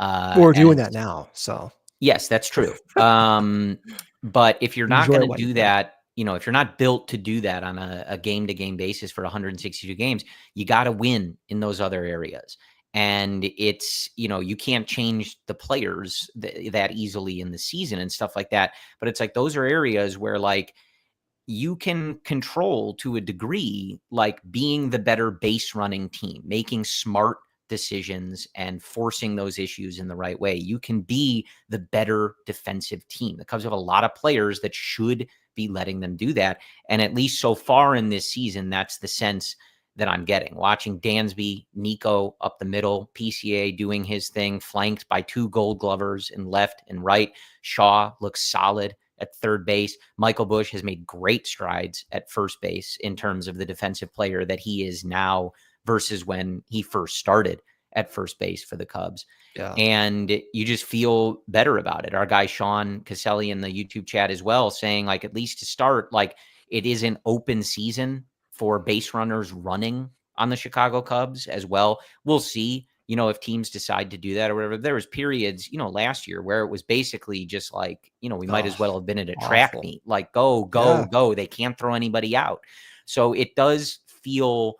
We're doing that now. So yes, that's true. But if you're not going to do that, if you're not built to do that on a game-to-game basis for 162 games, you got to win in those other areas. And it's, you can't change the players that easily in the season and stuff like that. But it's like, those are areas where like you can control to a degree, like being the better base running team, making smart decisions and forcing those issues in the right way. You can be the better defensive team. The Cubs have a lot of players that should be letting them do that. And at least so far in this season, that's the sense that I'm getting. Watching Dansby, Nico up the middle, PCA doing his thing, flanked by 2 Gold Glovers in left and right. Shaw looks solid at third base. Michael Busch has made great strides at first base in terms of the defensive player that he is now versus when he first started at first base for the Cubs. Yeah. And you just feel better about it. Our guy, Sean Caselli in the YouTube chat as well, saying like, at least to start, like it is an open season for base runners running on the Chicago Cubs as well. We'll see, if teams decide to do that or whatever. There was periods, last year where it was basically just like, we might as well have been at a track meet, like go. They can't throw anybody out. So it does feel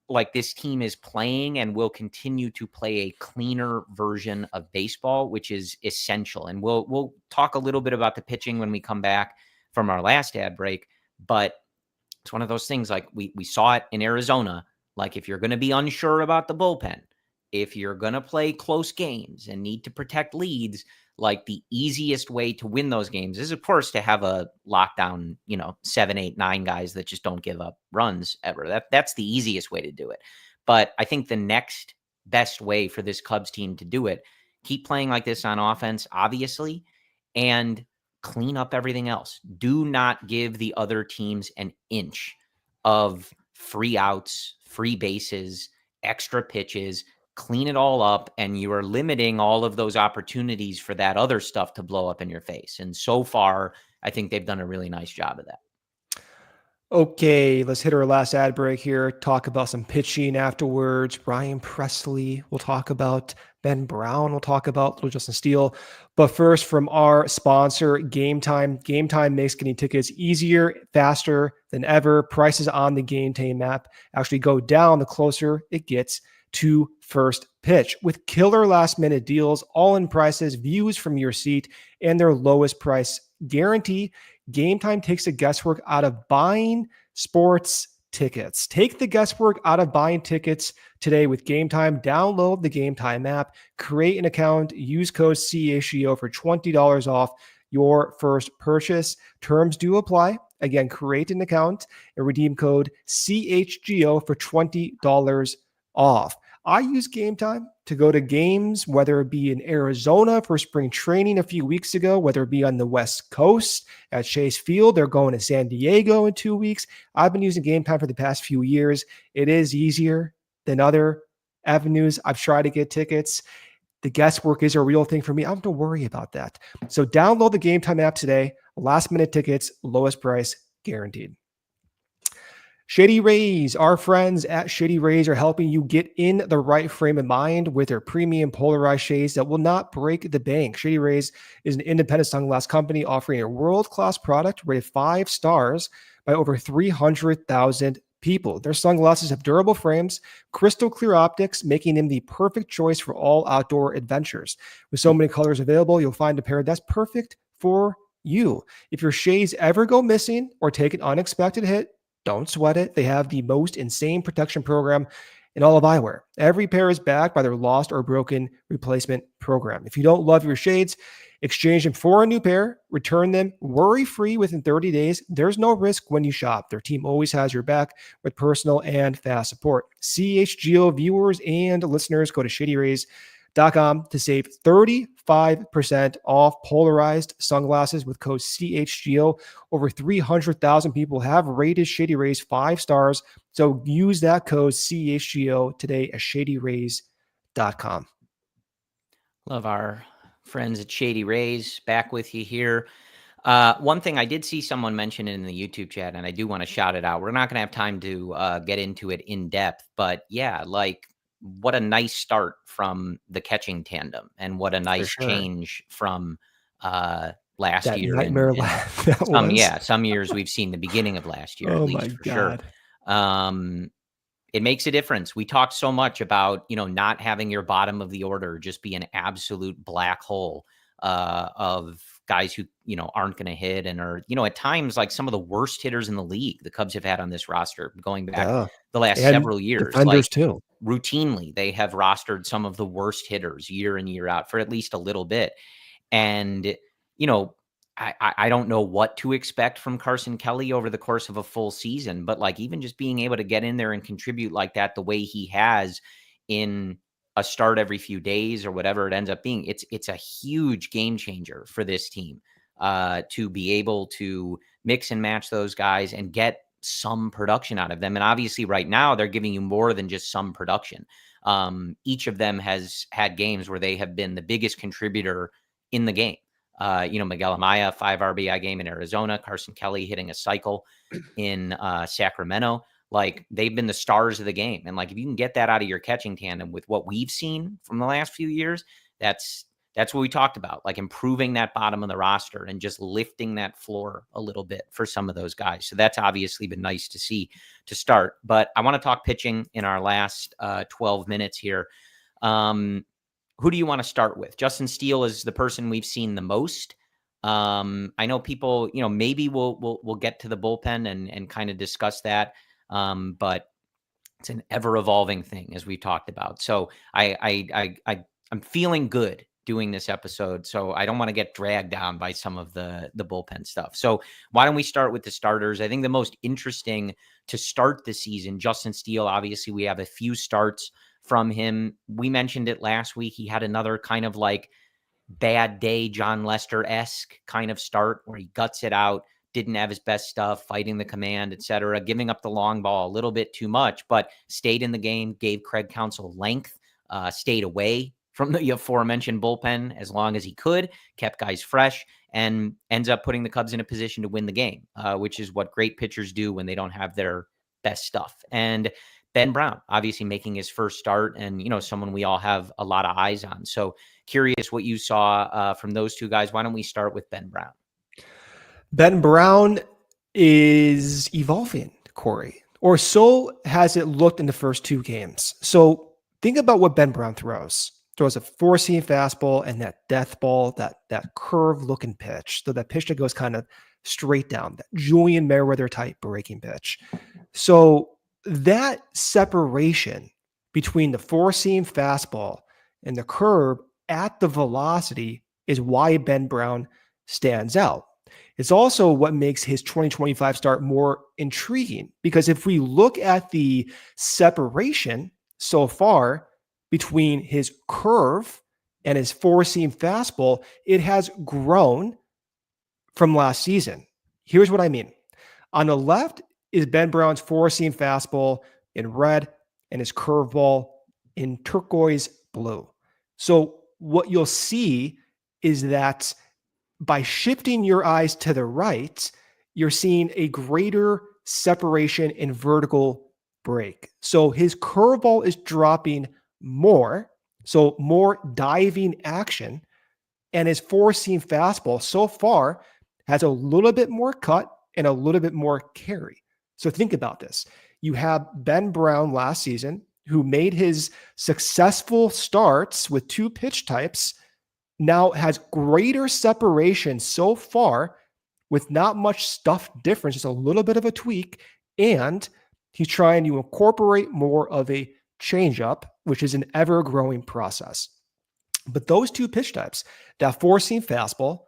like this team is playing and will continue to play a cleaner version of baseball, which is essential. And we'll talk a little bit about the pitching when we come back from our last ad break, but it's one of those things like we saw it in Arizona. Like if you're going to be unsure about the bullpen, if you're going to play close games and need to protect leads, like the easiest way to win those games is, of course, to have a lockdown, 7, 8, 9 guys that just don't give up runs ever. That's the easiest way to do it. But I think the next best way for this Cubs team to do it, keep playing like this on offense, obviously, and clean up everything else. Do not give the other teams an inch of free outs, free bases, extra pitches. Clean it all up, and you are limiting all of those opportunities for that other stuff to blow up in your face. And so far, I think they've done a really nice job of that. Okay, let's hit our last ad break here. Talk about some pitching afterwards. Ryan Presley. We'll talk about Ben Brown. We'll talk about little Justin Steele. But first, from our sponsor, Game Time. Game Time makes getting tickets easier, faster than ever. Prices on the Game Time app actually go down the closer it gets to first pitch with killer last minute deals, all in prices, views from your seat, and their lowest price guarantee. Game Time takes the guesswork out of buying sports tickets. Take the guesswork out of buying tickets today with Game Time. Download the Game Time app, create an account, use code CHGO for $20 off your first purchase. Terms do apply. Again, create an account and redeem code CHGO for $20 off. I use Game Time to go to games, whether it be in Arizona for spring training a few weeks ago, whether it be on the West Coast at Chase Field. They're going to San Diego in 2 weeks. I've been using Game Time for the past few years. It is easier than other avenues. I've tried to get tickets. The guesswork is a real thing for me. I don't have to worry about that. So download the Game Time app today. Last minute tickets, lowest price guaranteed. Shady Rays, our friends at Shady Rays are helping you get in the right frame of mind with their premium polarized shades that will not break the bank. Shady Rays is an independent sunglass company offering a world-class product rated 5 stars by over 300,000 people. Their sunglasses have durable frames, crystal clear optics, making them the perfect choice for all outdoor adventures. With so many colors available, you'll find a pair that's perfect for you. If your shades ever go missing or take an unexpected hit, don't sweat it. They have the most insane protection program in all of eyewear. Every pair is backed by their lost or broken replacement program. If you don't love your shades, exchange them for a new pair, return them worry-free within 30 days. There's no risk when you shop. Their team always has your back with personal and fast support. CHGO viewers and listeners, go to shadyrays.com to save 35% off polarized sunglasses with code CHGO. Over 300,000 people have rated Shady Rays 5 stars. So use that code CHGO today at shadyrays.com. Love our friends at Shady Rays. Back with you here. One thing I did see someone mention in the YouTube chat, and I do want to shout it out. We're not going to have time to get into it in depth, but yeah, like, what a nice start from the catching tandem, and what a nice change from last that year. Nightmare Some years we've seen the beginning of last year, oh at least, my for God. sure. It makes a difference. We talked so much about, not having your bottom of the order just be an absolute black hole of guys who, aren't going to hit and are, at times like some of the worst hitters in the league the Cubs have had on this roster going back the last several years. Defenders too. Routinely, they have rostered some of the worst hitters year in, year out for at least a little bit. And, I don't know what to expect from Carson Kelly over the course of a full season, but like, even just being able to get in there and contribute like that, the way he has in a start every few days or whatever it ends up being, it's a huge game changer for this team to be able to mix and match those guys and get some production out of them. And obviously right now they're giving you more than just some production. Each of them has had games where they have been the biggest contributor in the game. Miguel Amaya, 5 RBI game in Arizona, Carson Kelly hitting a cycle in Sacramento. Like, they've been the stars of the game. And like, if you can get that out of your catching tandem with what we've seen from the last few years, that's what we talked about, like improving that bottom of the roster and just lifting that floor a little bit for some of those guys. So that's obviously been nice to see to start. But I want to talk pitching in our last 12 minutes here. Who do you want to start with? Justin Steele is the person we've seen the most. I know people, maybe we'll get to the bullpen and kind of discuss that. But it's an ever evolving thing, as we talked about. So I'm feeling good doing this episode, so I don't want to get dragged down by some of the bullpen stuff. So why don't we start with the starters? I think the most interesting to start the season, Justin Steele, obviously we have a few starts from him. We mentioned it last week. He had another kind of like bad day, John Lester-esque kind of start where he guts it out, didn't have his best stuff, fighting the command, etc., giving up the long ball a little bit too much, but stayed in the game, gave Craig Counsell length, stayed away from the aforementioned bullpen as long as he could, kept guys fresh, and ends up putting the Cubs in a position to win the game, which is what great pitchers do when they don't have their best stuff. And Ben Brown, obviously making his first start and, someone we all have a lot of eyes on. So curious what you saw from those two guys. Why don't we start with Ben Brown? Ben Brown is evolving, Corey, or so has it looked in the first 2 games. So Think about what Ben Brown throws. Throws a four-seam fastball and that death ball, that curve-looking pitch. So that pitch that goes kind of straight down, that Julian Merriweather type breaking pitch. So that separation between the four-seam fastball and the curve at the velocity is why Ben Brown stands out. It's also what makes his 2025 start more intriguing, because if we look at the separation so far between his curve and his four-seam fastball, it has grown from last season. Here's what I mean. On the left is Ben Brown's four-seam fastball in red and his curveball in turquoise blue. So what you'll see is that by shifting your eyes to the right, you're seeing a greater separation in vertical break. So his curveball is dropping more, so more diving action, and his four-seam fastball so far has a little bit more cut and a little bit more carry. So think about this. You have Ben Brown last season, who made his successful starts with two pitch types, now has greater separation so far with not much stuff difference, just a little bit of a tweak, and he's trying to incorporate more of a changeup, which is an ever-growing process. But those two pitch types, that four-seam fastball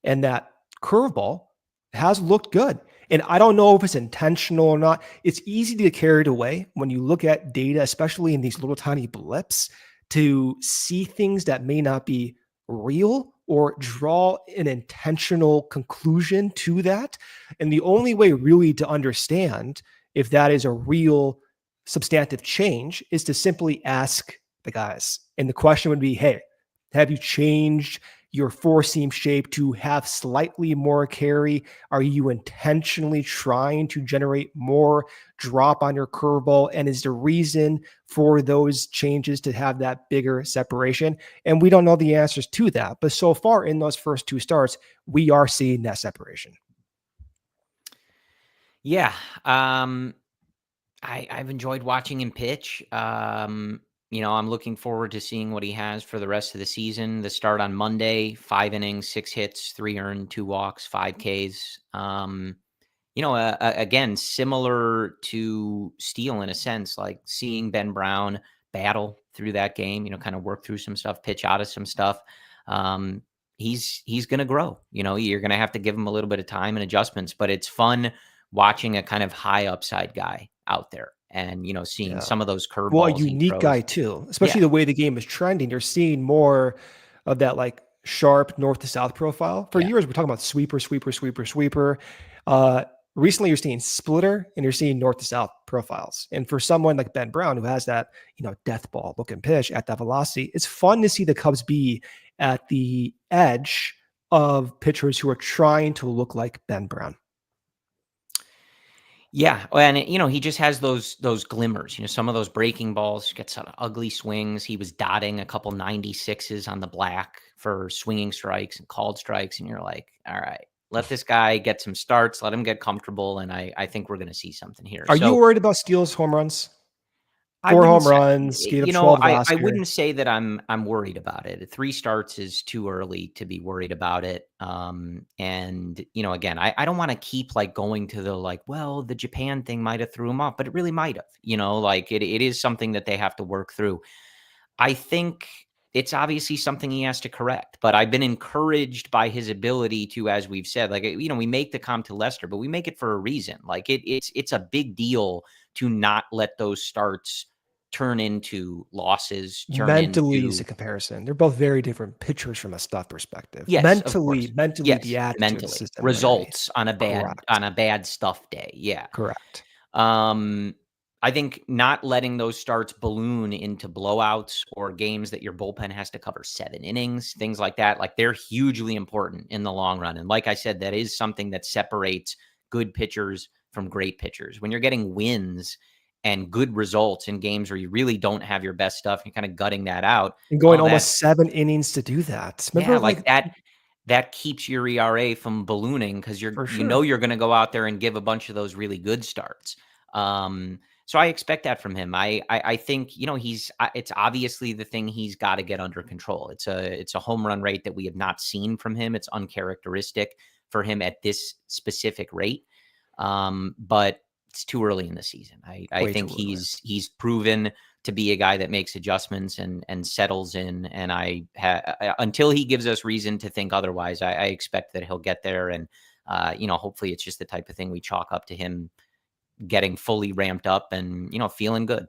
and that curveball, has looked good. And I don't know if it's intentional or not. It's easy to get carried away when you look at data, especially in these little tiny blips, to see things that may not be real or draw an intentional conclusion to that. And the only way really to understand if that is a real substantive change is to simply ask the guys. And the question would be, hey, have you changed your four-seam shape to have slightly more carry? Are you intentionally trying to generate more drop on your curveball? And is the reason for those changes to have that bigger separation? And we don't know the answers to that. But so far in those first two starts, we are seeing that separation. Yeah. I've enjoyed watching him pitch. I'm looking forward to seeing what he has for the rest of the season. The start on Monday, 5 innings, 6 hits, 3 earned, 2 walks, 5 Ks. Again, similar to Steele in a sense, like seeing Ben Brown battle through that game, kind of work through some stuff, pitch out of some stuff. He's going to grow. You're going to have to give him a little bit of time and adjustments, but it's fun watching a kind of high upside guy out there. And, seeing some of those curveballs. Well, a unique guy too, especially the way the game is trending. You're seeing more of that like sharp north to south profile. For years, we're talking about sweeper. Recently, you're seeing splitter and you're seeing north to south profiles. And for someone like Ben Brown, who has that, death ball looking pitch at that velocity, it's fun to see the Cubs be at the edge of pitchers who are trying to look like Ben Brown. Yeah, and he just has those glimmers. Some of those breaking balls, gets some ugly swings. He was dotting a couple 96s on the black for swinging strikes and called strikes, and you're like, all right, let this guy get some starts, let him get comfortable, and I think we're going to see something here. Are you worried about Steele's home runs? 4 home runs, gave up 12 last year. I wouldn't say that I'm worried about it. 3 starts is too early to be worried about it. And again, I don't want to keep like going to the Japan thing might have threw him off, but it really might have. It is something that they have to work through. I think it's obviously something he has to correct, but I've been encouraged by his ability to, as we've said, we make the comp to Lester, but we make it for a reason. It's a big deal to not let those starts turn into losses. Mentally is a comparison. They're both very different pitchers from a stuff perspective. Yes, mentally, yes, the attitude mentally results on a bad stuff day. Yeah, correct. I think not letting those starts balloon into blowouts or games that your bullpen has to cover 7 innings, things like that, they're hugely important in the long run. And like I said, that is something that separates good pitchers from great pitchers. When you're getting wins and good results in games where you really don't have your best stuff, you're kind of gutting that out. And going almost 7 innings to do that. Remember, that keeps your ERA from ballooning because you're going to go out there and give a bunch of those really good starts. So I expect that from him. I think, it's obviously the thing he's got to get under control. It's a home run rate that we have not seen from him. It's uncharacteristic for him at this specific rate. But it's too early in the season. I think he's proven to be a guy that makes adjustments and settles in. And until he gives us reason to think otherwise, I expect that he'll get there. And, hopefully it's just the type of thing we chalk up to him getting fully ramped up and, feeling good.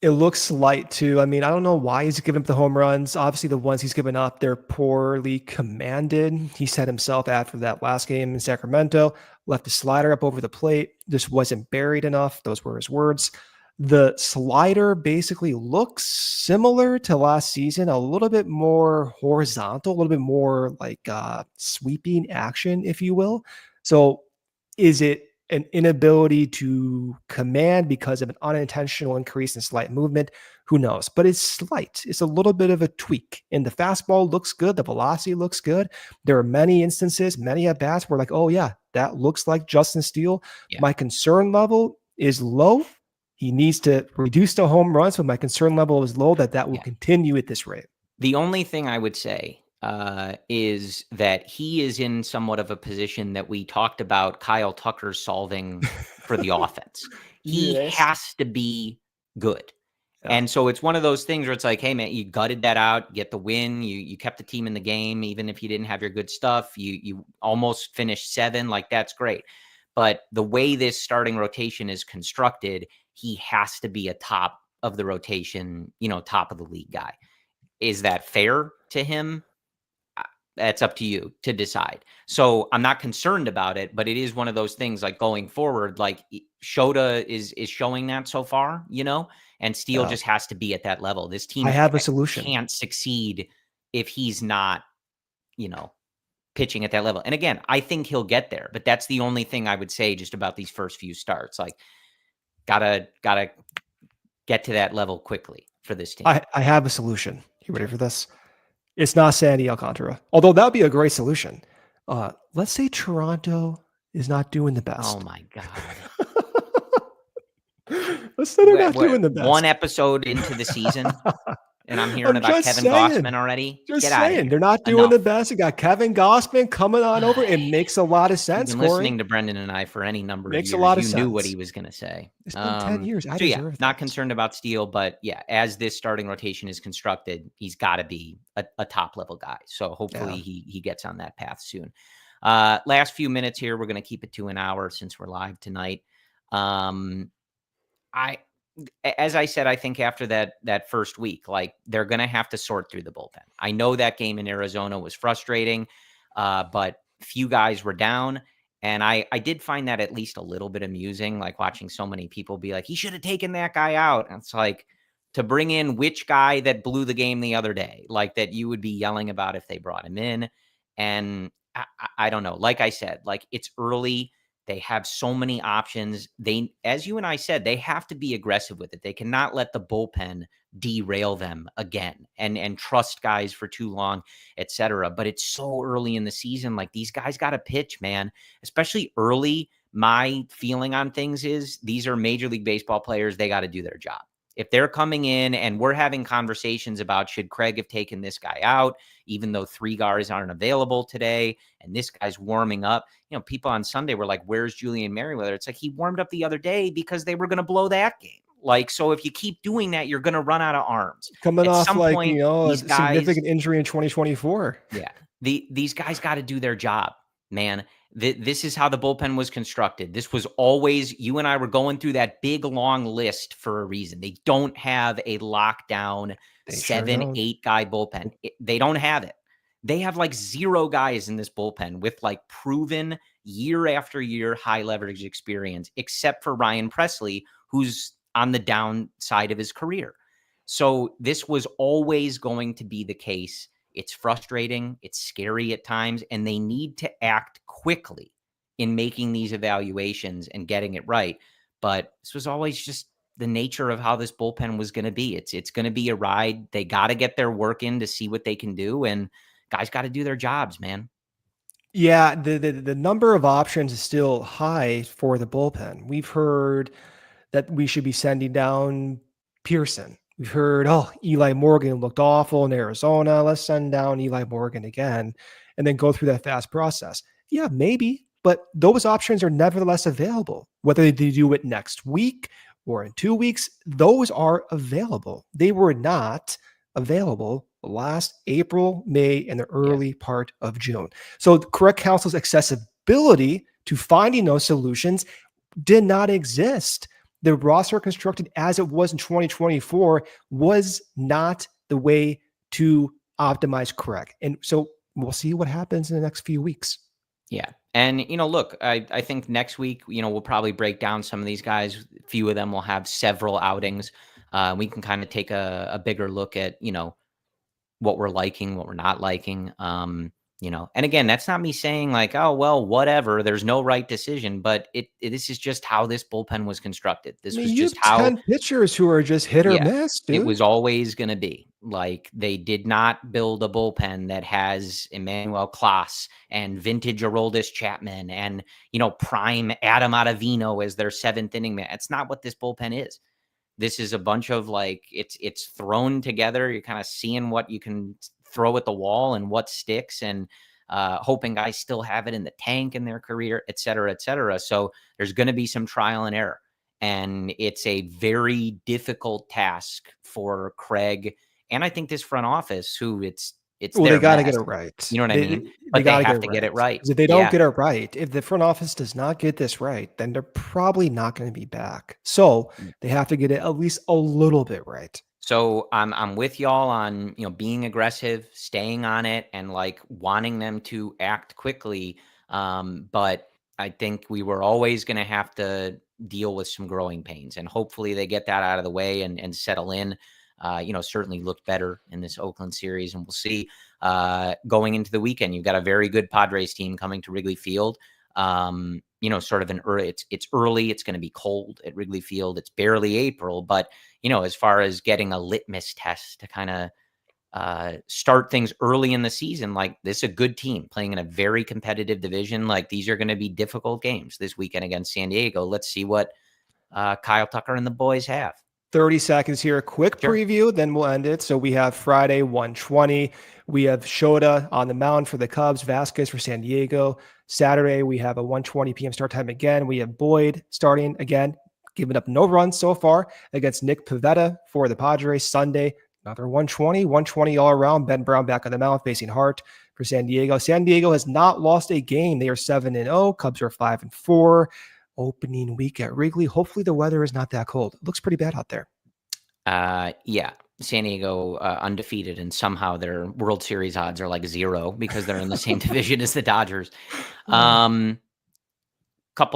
It looks light too. I mean, I don't know why he's giving up the home runs. Obviously, the ones he's given up, they're poorly commanded. He said himself after that last game in Sacramento, left the slider up over the plate. Just wasn't buried enough. Those were his words. The slider basically looks similar to last season, a little bit more horizontal, a little bit more like sweeping action, if you will. So is it an inability to command because of an unintentional increase in slight movement? Who knows? But it's slight. It's a little bit of a tweak. And the fastball looks good. The velocity looks good. There are many instances, many at-bats where like, oh yeah, that looks like Justin Steele. Yeah. My concern level is low. He needs to reduce the home runs, but my concern level is low that will continue at this rate. The only thing I would say is that he is in somewhat of a position that we talked about Kyle Tucker solving for the offense. He has to be good. Yeah. And so it's one of those things where it's like, hey, man, you gutted that out, get the win. You kept the team in the game, even if you didn't have your good stuff. You almost finished 7. Like, that's great. But the way this starting rotation is constructed, he has to be a top of the rotation, top of the league guy. Is that fair to him? That's up to you to decide. So I'm not concerned about it, but it is one of those things like going forward, like Shota is showing that so far, and Steele just has to be at that level. This team a solution. Can't succeed if he's not, pitching at that level. And again, I think he'll get there, but that's the only thing I would say just about these first few starts. Like, gotta get to that level quickly for this team. I have a solution. You ready for this? It's not Sandy Alcantara, although that would be a great solution. Let's say Toronto is not doing the best. Oh my God. Let's say they're not doing the best. One episode into the season, and I'm hearing about Kevin Gausman already. Just saying, they're not doing the best. You got Kevin Gausman coming on over. It makes a lot of sense. You've been listening to Brendan and I for any number of years. Makes a lot of sense. You knew what he was going to say. It's been 10 years. Not concerned about Steele, but as this starting rotation is constructed, he's got to be a top level guy. So hopefully he gets on that path soon. Last few minutes here, we're going to keep it to an hour since we're live tonight. As I said, I think after that first week, like, they're going to have to sort through the bullpen. I know that game in Arizona was frustrating, but few guys were down. And I did find that at least a little bit amusing, like watching so many people be like, he should have taken that guy out. And it's like, to bring in which guy that blew the game the other day, like, that you would be yelling about if they brought him in. And I don't know. Like I said, like, it's early. They have so many options. As you and I said, they have to be aggressive with it. They cannot let the bullpen derail them again and trust guys for too long, etc. But it's so early in the season. Like, these guys got to pitch, man, especially early. My feeling on things is these are Major League Baseball players. They got to do their job. If they're coming in and we're having conversations about, should Craig have taken this guy out, even though 3 guys aren't available today, and this guy's warming up, people on Sunday were like, where's Julian Merriweather? It's like, he warmed up the other day because they were going to blow that game. Like, so if you keep doing that, you're going to run out of arms. Coming off a significant injury in 2024. Yeah. These guys got to do their job, man. This is how the bullpen was constructed. This was always, you and I were going through that big, long list for a reason. They don't have a lockdown 7-8 guy bullpen. They don't have it. They have like 0 guys in this bullpen with like proven year after year high leverage experience, except for Ryan Presley, who's on the downside of his career. So this was always going to be the case. It's frustrating. It's scary at times, and they need to act quickly in making these evaluations and getting it right. But this was always just the nature of how this bullpen was going to be. It's going to be a ride. They got to get their work in to see what they can do, and guys got to do their jobs, man. Yeah, the number of options is still high for the bullpen. We've heard that we should be sending down Pearson. We've heard, oh, Eli Morgan looked awful in Arizona. Let's send down Eli Morgan again and then go through that fast process. Yeah, maybe, but those options are nevertheless available. Whether they do it next week or in 2 weeks, those are available. They were not available last April, May, and the early part of June. So the correct counsel's accessibility to finding those solutions did not exist. The roster constructed as it was in 2024 was not the way to optimize correct. And so we'll see what happens in the next few weeks. Yeah. And, look, I think next week, we'll probably break down some of these guys. A few of them will have several outings. We can kind of take a bigger look at, what we're liking, what we're not liking. And again, that's not me saying like, oh, well, whatever, there's no right decision, but this is just how this bullpen was constructed. This was just how 10 pitchers who are just hit or miss, dude. It was always going to be like, they did not build a bullpen that has Emmanuel Clase and vintage Aroldis Chapman and, prime Adam Ottavino as their seventh inning man. It's not what this bullpen is. This is a bunch of like, it's thrown together. You're kind of seeing what you can throw at the wall and what sticks, and hoping guys still have it in the tank in their career, et cetera, et cetera. So there's going to be some trial and error, and it's a very difficult task for Craig. And I think this front office, who it's they got to get it right. You know what I mean? But they have to get it right. If they don't get it right, if the front office does not get this right, then they're probably not going to be back. So they have to get it at least a little bit right. So I'm with y'all on, being aggressive, staying on it, and like wanting them to act quickly. But I think we were always going to have to deal with some growing pains, and hopefully they get that out of the way and settle in. Certainly looked better in this Oakland series, and we'll see going into the weekend. You've got a very good Padres team coming to Wrigley Field. Sort of an early, it's early. It's going to be cold at Wrigley Field. It's barely April, but as far as getting a litmus test to kind of start things early in the season, like this is a good team playing in a very competitive division. Like these are going to be difficult games this weekend against San Diego. Let's see what Kyle Tucker and the boys have. 30 seconds here. A quick preview, then we'll end it. So we have Friday, 1:20. We have Shota on the mound for the Cubs, Vasquez for San Diego. Saturday, we have a 1:20 p.m. start time again. We have Boyd starting again, giving up no runs so far against Nick Pivetta for the Padres. Sunday, another 1:20 all around. Ben Brown back on the mound facing Hart for San Diego. San Diego has not lost a game. They are 7-0. Cubs are 5-4. Opening week at Wrigley. Hopefully the weather is not that cold. It looks pretty bad out there. San Diego undefeated, and somehow their World Series odds are like 0 because they're in the same division as the Dodgers. Couple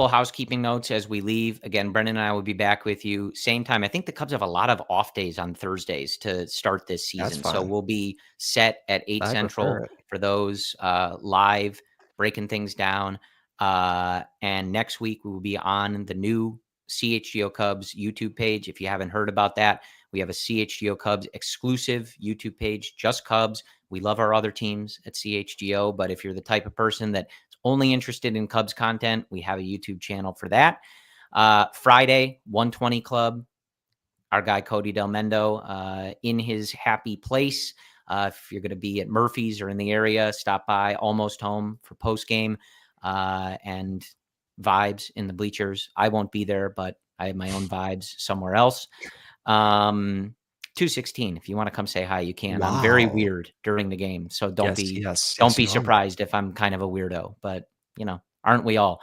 housekeeping notes as we leave. Again, Brendan and I will be back with you same time. I think the Cubs have a lot of off days on Thursdays to start this season, so we'll be set at 8 Central for those live, breaking things down. And next week we will be on the new CHGO Cubs YouTube page. If you haven't heard about that, we have a CHGO Cubs exclusive YouTube page, just Cubs. We love our other teams at CHGO, but if you're the type of person that's only interested in Cubs content, we have a YouTube channel for that. Friday, 1:20 Club, our guy Cody Del Mendo in his happy place. If you're going to be at Murphy's or in the area, stop by Almost Home for post game. And vibes in the bleachers. I won't be there, but I have my own vibes somewhere else. 216. If you want to come say hi, you can. Wow. I'm very weird during the game, so don't be surprised if I'm kind of a weirdo. But aren't we all?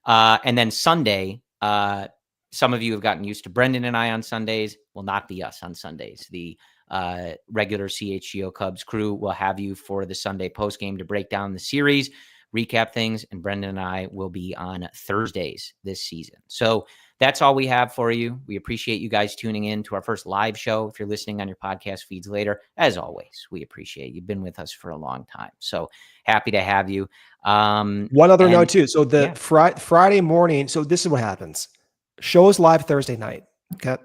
And then Sunday, some of you have gotten used to Brendan and I on Sundays. Will not be us on Sundays. The regular CHGO Cubs crew will have you for the Sunday post game to break down the series, recap things, and Brendan and I will be on Thursdays this season. So that's all we have for you. We appreciate you guys tuning in to our first live show. If you're listening on your podcast feeds later, as always, we appreciate you've been with us for a long time. So happy to have you. One other note too. So the Friday morning. So this is what happens. Show is live Thursday night. Okay.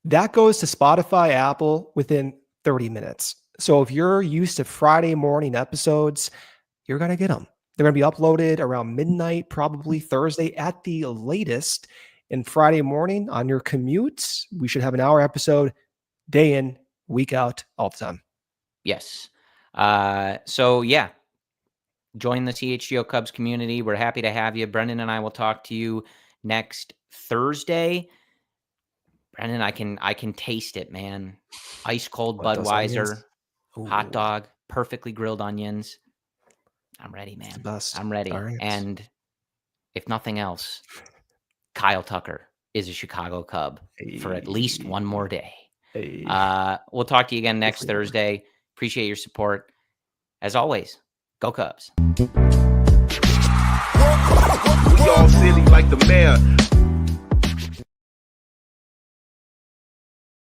That goes to Spotify, Apple within 30 minutes. So if you're used to Friday morning episodes, you're going to get them. They're going to be uploaded around midnight, probably Thursday at the latest. And Friday morning on your commutes, we should have an hour episode, day in, week out, all the time. Yes. So yeah, join the CHGO Cubs community. We're happy to have you. Brendan and I will talk to you next Thursday. Brendan, I can taste it, man. Ice cold Budweiser, hot dog, perfectly grilled onions. I'm ready, man. I'm ready. Right. And if nothing else, Kyle Tucker is a Chicago Cub for at least one more day. We'll talk to you again next Thursday. Appreciate your support. As always, go Cubs. We all silly like the mayor.